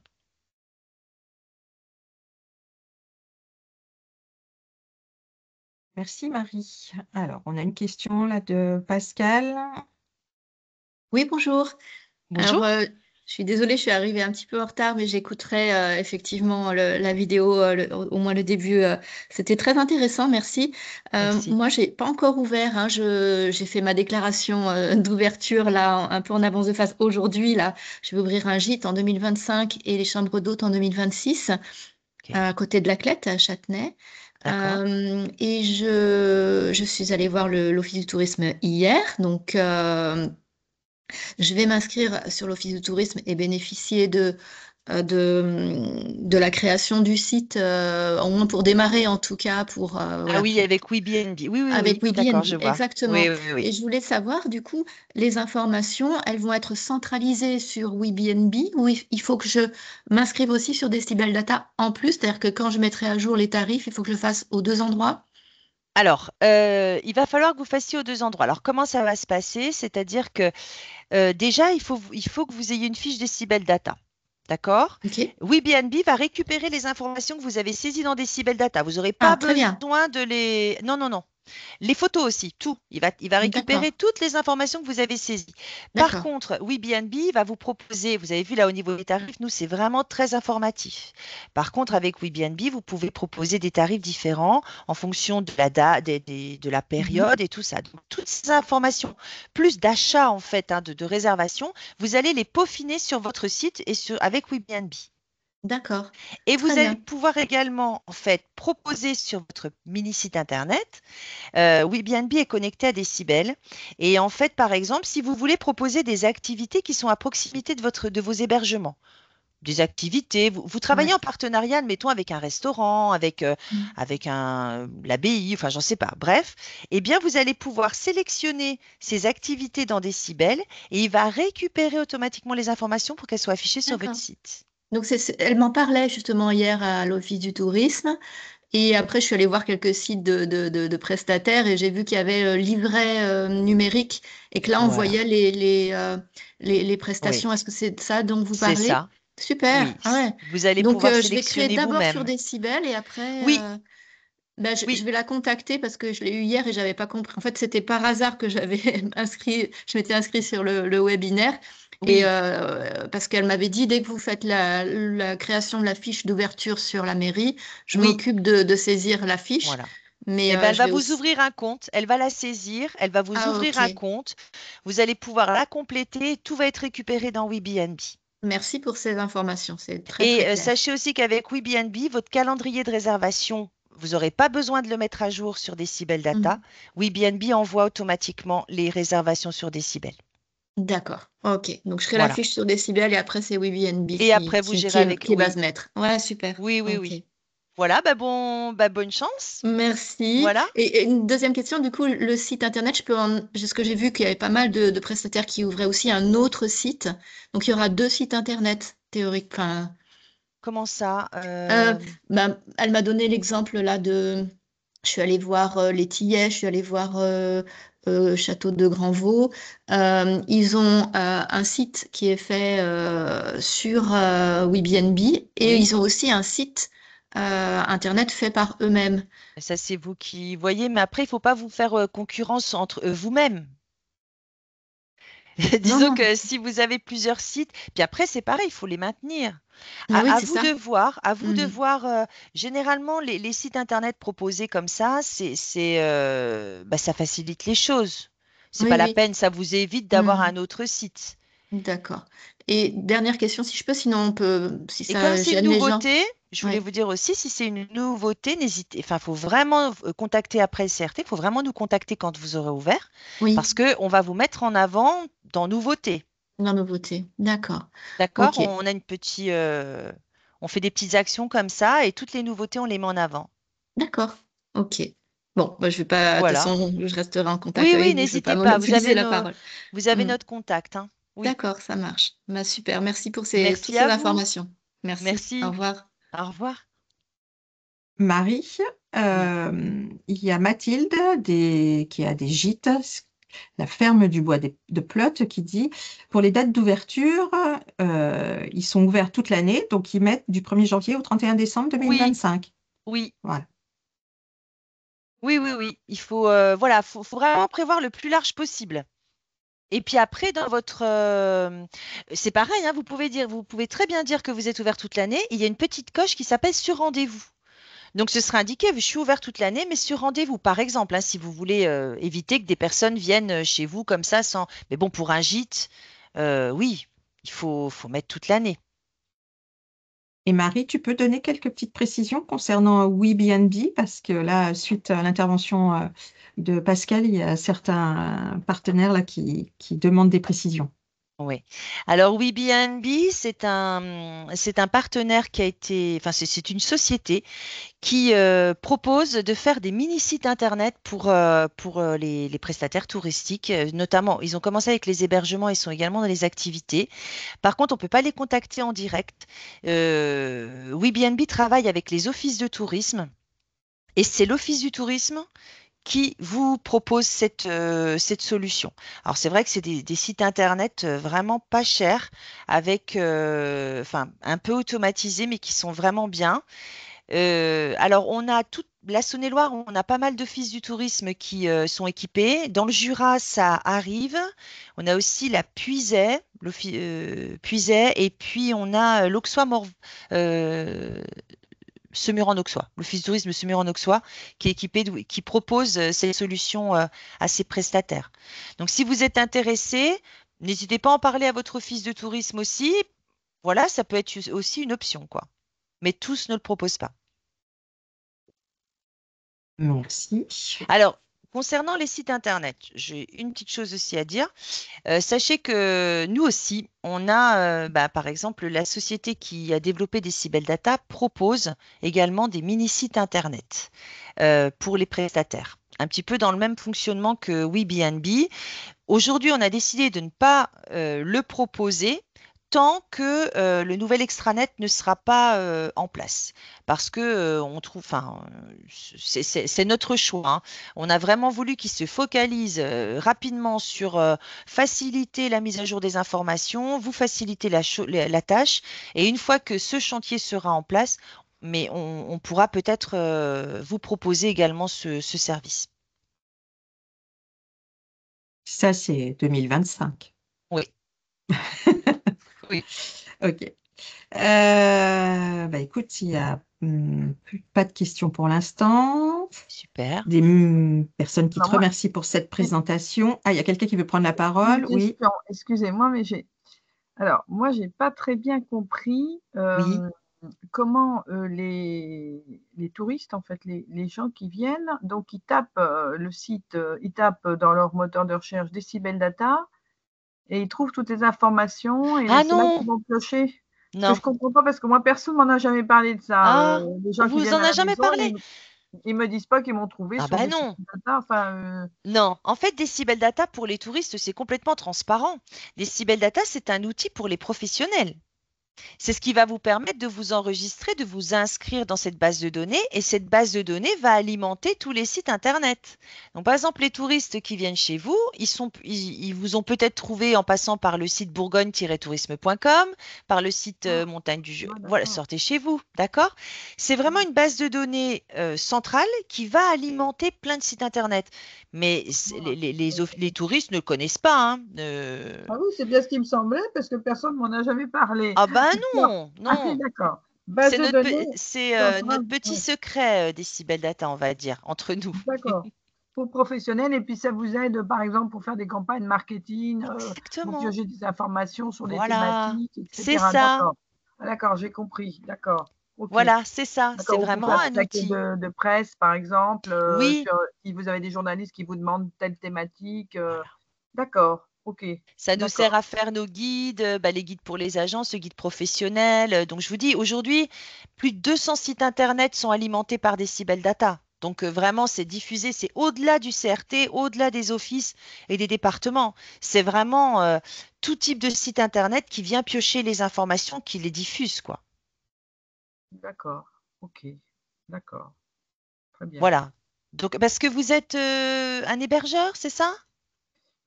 Merci Marie. Alors, on a une question là de Pascal. Oui, bonjour. Bonjour. Alors, je suis désolée, je suis arrivée un petit peu en retard, mais j'écouterai effectivement la vidéo, au moins le début. C'était très intéressant, merci. Merci. Moi, j'ai pas encore ouvert, hein, j'ai fait ma déclaration d'ouverture là, un peu en avance de phase aujourd'hui. Là, je vais ouvrir un gîte en 2025 et les chambres d'hôtes en 2026, Ok. à côté de Laclette, à Châtenay. D'accord. Et je suis allée voir l'Office du tourisme hier, donc. Je vais m'inscrire sur l'Office du tourisme et bénéficier de la création du site, au moins pour démarrer en tout cas, Ah voilà, oui, avec Airbnb. Oui, oui, avec oui. D'accord, Airbnb, je vois. exactement. Oui, oui, oui. Et je voulais savoir, du coup, les informations, elles vont être centralisées sur Airbnb ou il faut que je m'inscrive aussi sur Decibel Data en plus, c'est-à-dire que quand je mettrai à jour les tarifs, il faut que je le fasse aux deux endroits? Alors, il va falloir que vous fassiez aux deux endroits. Alors, comment ça va se passer? C'est-à-dire que déjà, il faut que vous ayez une fiche Decibel Data. D'accord? Ok. Airbnb va récupérer les informations que vous avez saisies dans Decibel Data. Vous n'aurez pas Ah, très bien. besoin de les... Non, non, non. Les photos aussi, tout. Il va récupérer D'accord. toutes les informations que vous avez saisies. Par D'accord. contre, Airbnb va vous proposer, vous avez vu là au niveau des tarifs, nous, c'est vraiment très informatif. Par contre, avec Airbnb, vous pouvez proposer des tarifs différents en fonction de la date, de la Mhm. période et tout ça. Donc, toutes ces informations, plus d'achat en fait, hein, de réservation, vous allez les peaufiner sur votre site et avec Airbnb. D'accord. Et Très vous allez bien. pouvoir également en fait proposer sur votre mini site internet. Airbnb est connecté à Decibel. Et en fait, par exemple, si vous voulez proposer des activités qui sont à proximité de vos hébergements, des activités, vous travaillez Ouais. en partenariat, admettons, avec un restaurant, Mm. avec l'abbaye, enfin, j'en sais pas. Bref, eh bien, vous allez pouvoir sélectionner ces activités dans Decibel et il va récupérer automatiquement les informations pour qu'elles soient affichées sur votre D'accord. site. Donc, elle m'en parlait justement hier à l'Office du tourisme. Et après, je suis allée voir quelques sites de prestataires et j'ai vu qu'il y avait livret numérique et que là, on Voilà. voyait les Oui, prestations. Est-ce que c'est de ça dont vous c'est parlez? ça. Super. Oui. Ah ouais. Vous allez Donc, pouvoir je vais créer sélectionner d'abord sur vous-même. Decibel et après, Oui, ben, je oui, vais la contacter parce que je l'ai eu hier et j'avais pas compris. En fait, c'était par hasard que j'avais inscrit, je m'étais inscrite sur le webinaire et oui, parce qu'elle m'avait dit dès que vous faites la création de la fiche d'ouverture sur la mairie, je oui. m'occupe de saisir la fiche. Voilà. Mais Eh ben, elle je va vais vous aussi. ouvrir un compte, elle va la saisir, elle va vous Ah, ouvrir un ok. compte, vous allez pouvoir la compléter, tout va être récupéré dans Airbnb. Merci pour ces informations. C'est très Et très clair. sachez aussi qu'avec Airbnb, votre calendrier de réservation, vous n'aurez pas besoin de le mettre à jour sur Decibel Data. Mhm. Airbnb envoie automatiquement les réservations sur Decibel. D'accord. Ok. Donc je ferai la Voilà. fiche sur Decibel et après c'est Airbnb Et après, vous gérez avec... qui va se Oui, mettre. Ouais, super. oui, oui, Ok. oui. Voilà, bonne chance. Merci. Voilà. Et une deuxième question, du coup, le site internet, ce que j'ai vu qu'il y avait pas mal de prestataires qui ouvraient aussi un autre site. Donc il y aura deux sites internet théoriques. Enfin, Comment ça? euh, elle m'a donné l'exemple là de. Je suis allée voir les Tillets, je suis allée voir Château de Grandvaux. Ils ont un site qui est fait sur Airbnb et Oui. ils ont aussi un site internet fait par eux-mêmes. Ça, c'est vous qui voyez, mais après, il ne faut pas vous faire concurrence entre vous-même. Non, Disons non. que si vous avez plusieurs sites, puis après, c'est pareil, il faut les maintenir. Ah oui, À c'est vous ça. de voir, à vous de Mhm. voir. Généralement, les sites internet proposés comme ça, ça facilite les choses. C'est Oui, pas la oui. peine, ça vous évite d'avoir Mhm. un autre site. D'accord. Et dernière question, si je peux, sinon on peut, si Et comme ça c'est une gêne les gens. nouveauté, je voulais Oui, vous dire aussi, si c'est une nouveauté, n'hésitez, enfin, faut vraiment contacter après le CRT, il faut vraiment nous contacter quand vous aurez ouvert, oui, parce qu'on va vous mettre en avant dans nouveautés. la nouveauté. D'accord. D'accord? Ok, On a on fait des petites actions comme ça et toutes les nouveautés, on les met en avant. d'accord. Ok. Bon, bah, je vais pas, de toute Voilà. façon, je resterai en contact Oui, oui, avec vous, je vais pas n'hésitez pas. monopoliser la parole. Vous avez Hmm. notre contact, hein. Oui. D'accord, ça marche. Bah, super, merci pour toutes Merci ces à vous. informations. Merci, au Merci. revoir. Au revoir. Marie, Oui. il y a Mathilde qui a des gîtes, la ferme du bois de Plotte, qui dit pour les dates d'ouverture, ils sont ouverts toute l'année, donc ils mettent du 1er janvier au 31 décembre Oui, 2025. oui. Voilà. Oui, oui, oui. Il faut, faut vraiment prévoir le plus large possible. Et puis après, c'est pareil, hein, vous pouvez très bien dire que vous êtes ouvert toute l'année. Il y a une petite coche qui s'appelle sur rendez-vous. Donc, ce sera indiqué, je suis ouvert toute l'année, mais sur rendez-vous. Par exemple, hein, si vous voulez éviter que des personnes viennent chez vous comme ça sans. Mais bon, pour un gîte, oui, faut mettre toute l'année. Et Marie, tu peux donner quelques petites précisions concernant Airbnb, parce que là, suite à l'intervention de Pascal, il y a certains partenaires là qui demandent des précisions. Oui. Alors, Airbnb, c'est un partenaire qui a été. Enfin, c'est une société qui propose de faire des mini-sites internet pour les prestataires touristiques. Notamment, ils ont commencé avec les hébergements, ils sont également dans les activités. Par contre, on ne peut pas les contacter en direct. Airbnb travaille avec les offices de tourisme et c'est l'office du tourisme qui vous propose cette solution. Alors, c'est vrai que c'est des sites internet vraiment pas chers, avec, enfin, un peu automatisés, mais qui sont vraiment bien. Alors, on a toute la Saône-et-Loire, on a pas mal d'offices du tourisme qui sont équipés. Dans le Jura, ça arrive. On a aussi la Puisaye, Puisaye, et puis on a Semur-en-Auxois, l'office du tourisme Semur-en-Auxois, qui est équipé, qui propose ces solutions à ses prestataires. Donc, si vous êtes intéressé, n'hésitez pas à en parler à votre office de tourisme aussi. Voilà, ça peut être aussi une option, quoi. Mais tous ne le proposent pas. Merci. Alors, concernant les sites internet, j'ai une petite chose aussi à dire. Sachez que nous aussi, on a, par exemple, la société qui a développé Decibel Data propose également des mini-sites internet pour les prestataires. Un petit peu dans le même fonctionnement que Airbnb. Aujourd'hui, on a décidé de ne pas le proposer tant que le nouvel extranet ne sera pas en place. Parce que on trouve, enfin, c'est notre choix, hein. On a vraiment voulu qu'il se focalise rapidement sur faciliter la mise à jour des informations, vous faciliter la tâche. Et une fois que ce chantier sera en place, mais on pourra peut-être vous proposer également ce service. Ça, c'est 2025. Oui, oui. OK. Écoute, il y a pas de questions pour l'instant. Super. Des personnes qui te Alors moi, remercient pour cette j'ai présentation. Ah, il y a quelqu'un qui veut prendre la une parole. Oui, question. Excusez-moi, mais moi, j'ai pas très bien compris oui. comment les touristes, en fait, les gens qui viennent, donc ils tapent le site, ils tapent dans leur moteur de recherche Decibel Data et ils trouvent toutes les informations et Ah c'est là non, qu'ils vont piocher. Parce que non. je comprends pas, parce que moi, personne m'en a jamais parlé de ça. Ah, Les on gens qui vous viennent en à a la jamais maison, parlé? ils me disent pas qu'ils m'ont trouvé Ah sur bah Decibel non. Data. Enfin, Non, en fait, Decibel Data pour les touristes, c'est complètement transparent. Decibel Data, c'est un outil pour les professionnels. C'est ce qui va vous permettre de vous enregistrer, de vous inscrire dans cette base de données et cette base de données va alimenter tous les sites Internet. Donc, par exemple, les touristes qui viennent chez vous, ils vous ont peut-être trouvé en passant par le site bourgogne-tourisme.com, par le site Ah, Montagne du Jeu. ah, Voilà, d'accord. sortez chez vous, d'accord? C'est vraiment une base de données centrale qui va alimenter plein de sites Internet. Mais Ah, les touristes ne le connaissent pas, hein. ah oui, c'est bien ce qui me semblait parce que personne ne m'en a jamais parlé. Ah ben D'accord. non, Ah oui, non. d'accord. Base de données Notre centrale. petit Ouais, secret, Decibel Data, on va dire, entre nous. d'accord. Pour professionnels, et puis ça vous aide, par exemple, pour faire des campagnes marketing, pour Exactement. piocher des informations sur des Voilà. thématiques, C'est etc. ça. D'accord. Ah, d'accord, j'ai compris. D'accord. OK. Voilà, c'est ça. C'est D'accord. Ou pour vraiment faire des un paquets outil. de presse, par exemple, Oui, si vous avez des journalistes qui vous demandent telle thématique. voilà. D'accord. OK. Ça nous sert D'accord. à faire nos guides, bah, les guides pour les agences, le guide professionnel. Donc, je vous dis, aujourd'hui, plus de 200 sites Internet sont alimentés par Decibel Data. Donc, vraiment, c'est diffusé, c'est au-delà du CRT, au-delà des offices et des départements. C'est vraiment tout type de site Internet qui vient piocher les informations, qui les diffuse, quoi. D'accord. OK. D'accord. Très bien. Voilà. Donc, parce que vous êtes un hébergeur, c'est ça?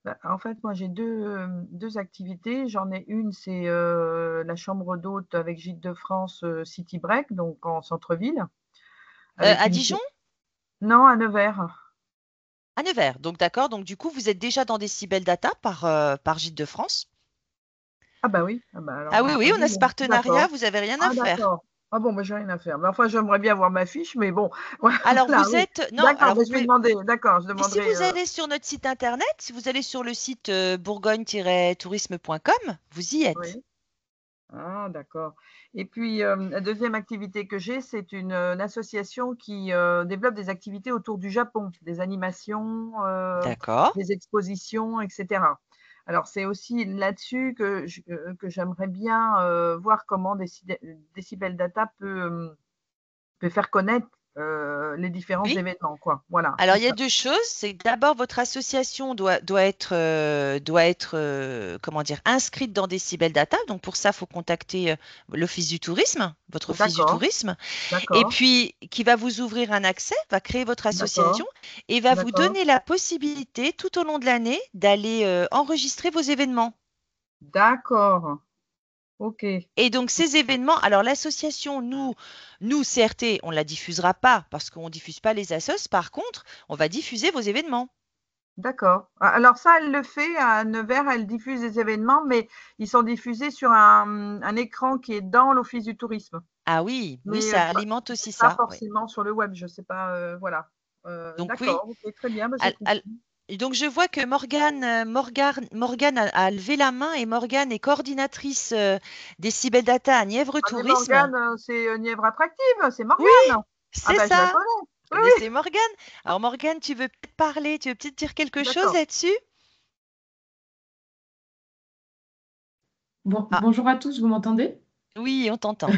Bah, en fait, moi, j'ai deux activités. J'en ai une, c'est la chambre d'hôte avec Gîtes de France City Break, donc en centre-ville, avec À une... Dijon? Non, à Nevers. À Nevers. Donc, d'accord. Donc, du coup, vous êtes déjà dans Decibel Data par Gîtes de France. Ah bah oui, ah bah Ah alors oui, oui, on a ce fabuleux. partenariat, D'accord. vous avez rien à Ah faire. d'accord. Ah bon, bah j'ai rien à faire. Mais enfin, j'aimerais bien voir ma fiche, mais bon, Alors voilà, vous oui. êtes, non, D'accord, alors mais vous je vais pouvez, demander. D'accord, je et si demanderai. vous allez sur notre site internet, si vous allez sur le site bourgogne-tourisme.com, vous y êtes. Oui. Ah, d'accord. Et puis, la deuxième activité que j'ai, c'est une association qui développe des activités autour du Japon, des animations, D'accord. des expositions, etc. Alors, c'est aussi là-dessus que j'aimerais bien voir comment Decibel Data peut faire connaître les différents Oui. événements, quoi. Voilà, Alors c'est il y a ça. deux choses. C'est que d'abord votre association doit être comment dire, inscrite dans Decibel Data. Donc pour ça, il faut contacter l'Office du tourisme, votre Office du D'accord, tourisme, et d'accord, puis qui va vous ouvrir un accès, va créer votre d'accord, association et va vous d'accord, donner la possibilité tout au long de l'année d'aller enregistrer vos événements. d'accord. OK. Et donc ces événements, alors l'association, nous CRT, on ne la diffusera pas parce qu'on ne diffuse pas les assos. Par contre, on va diffuser vos événements. D'accord. Alors ça, elle le fait à Nevers, elle diffuse des événements, mais ils sont diffusés sur un écran qui est dans l'Office du tourisme, Ah oui, oui, mais ça alimente aussi pas ça. Oui. forcément sur le web. Je sais pas, voilà. Donc oui. D'accord, ok, très bien, bah, j'ai al- compris. al- et donc je vois que Morgane a levé la main et Morgane est coordinatrice des Cybel Data à Nièvre Ah, mais Tourisme. Morgane, c'est Nièvre Attractive, c'est Oui, Morgane. Ah c'est ben je la ça. connais. Vous Oui, oui, connaissez Morgane? Alors Morgane, tu veux peut-être parler, tu veux peut-être dire quelque chose d'accord. là-dessus? Bon, Ah, bonjour à tous, vous m'entendez? oui, on t'entend.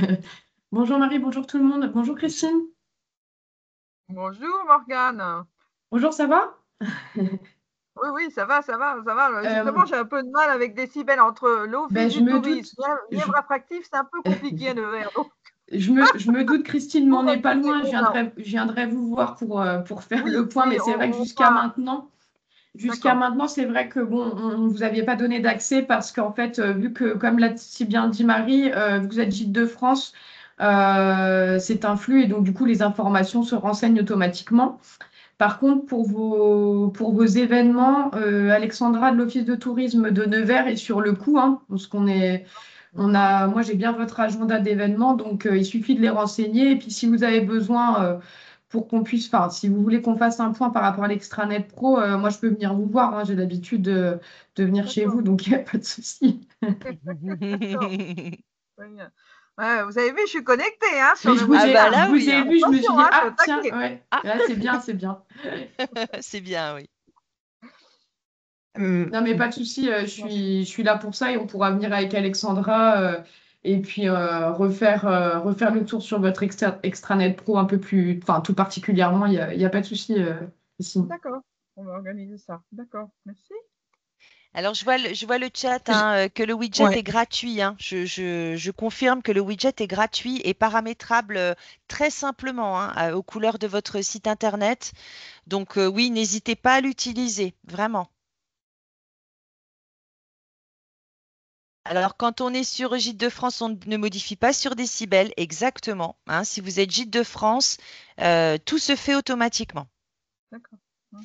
Bonjour Marie, bonjour tout le monde. Bonjour Christine. Bonjour Morgane. Bonjour, ça va? Oui, oui, ça va, ça va, ça va. Euh, Justement, j'ai un peu de mal avec Décibel entre l'Office ben, je du me tourisme, doute, je, Nièvre Attractive, c'est un peu compliqué à Nevers. Donc, je me doute, Christine bon, m'en bah, est pas écoutez, loin. bon, ben, Je viendrai vous voir pour faire oui, le point, oui, mais c'est vrai que on fera. jusqu'à D'accord. maintenant, c'est vrai que bon, on vous aviez pas donné d'accès parce qu'en fait, vu que, comme l'a si bien dit Marie, vous êtes Gîtes de France, c'est un flux et donc du coup, les informations se renseignent automatiquement. Par contre, pour vos événements, Alexandra de l'Office de tourisme de Nevers est sur le coup, hein, parce D'accord. moi j'ai bien votre agenda d'événements, donc il suffit de les renseigner. Et puis si vous avez besoin pour qu'on puisse, enfin, si vous voulez qu'on fasse un point par rapport à l'Extranet Pro, moi je peux venir vous voir, hein, j'ai l'habitude de venir chez D'accord. vous, donc il n'y a pas de souci. D'accord. Très bien. Ouais, vous avez vu, je suis connectée hein, sur Mais le Ah bah je webinaire. là vous oui, ai hein. vu, je me suis Attention, dit, hein, je suis au ah tiens, taquet. ouais, Ah, là c'est bien, c'est bien. c'est bien, oui. Hum, Non, mais pas de souci, je suis là pour ça et on pourra venir avec Alexandra et puis refaire le tour sur votre extranet pro un peu plus, enfin tout particulièrement, il y a pas de souci, Christine. D'accord. On va organiser ça. D'accord. Merci. Alors, je vois le chat, Je- hein, que le widget Ouais. est gratuit, hein. Je confirme que le widget est gratuit et paramétrable très simplement, hein, aux couleurs de votre site internet. Donc, oui, n'hésitez pas à l'utiliser, vraiment. Alors, quand on est sur Gîte de France, on ne modifie pas sur décibels, exactement, hein. Si vous êtes Gîte de France, tout se fait automatiquement. D'accord. Mhm.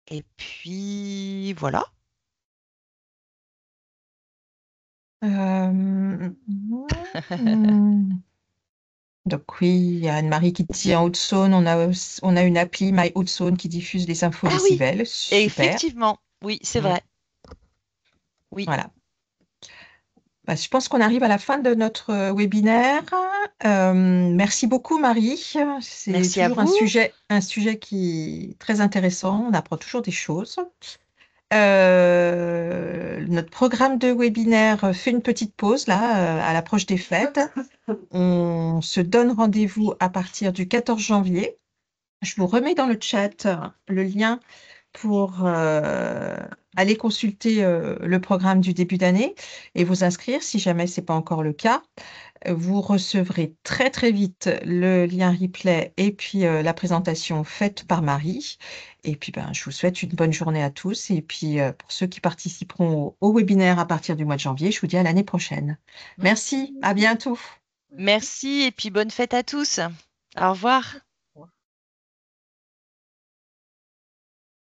Et puis, voilà. Euh, hmm. Donc oui, il y a Anne-Marie qui dit en Haute-Saône, on a une appli My Haute-Saône qui diffuse les infos Ah oui, décibels. Super. effectivement, oui, c'est Mm. vrai. Oui. Voilà. Bah, je pense qu'on arrive à la fin de notre webinaire. Merci beaucoup, Marie. C'est Merci à toujours vous. un sujet qui est très intéressant. On apprend toujours des choses. Notre programme de webinaire fait une petite pause là, à l'approche des fêtes. On se donne rendez-vous à partir du 14 janvier. Je vous remets dans le chat le lien pour aller consulter le programme du début d'année et vous inscrire si jamais ce n'est pas encore le cas. Vous recevrez très très vite le lien replay et puis la présentation faite par Marie. Et puis ben, je vous souhaite une bonne journée à tous. Et puis pour ceux qui participeront au webinaire à partir du mois de janvier, je vous dis à l'année prochaine. Merci, à bientôt. Merci et puis bonne fête à tous. Au revoir.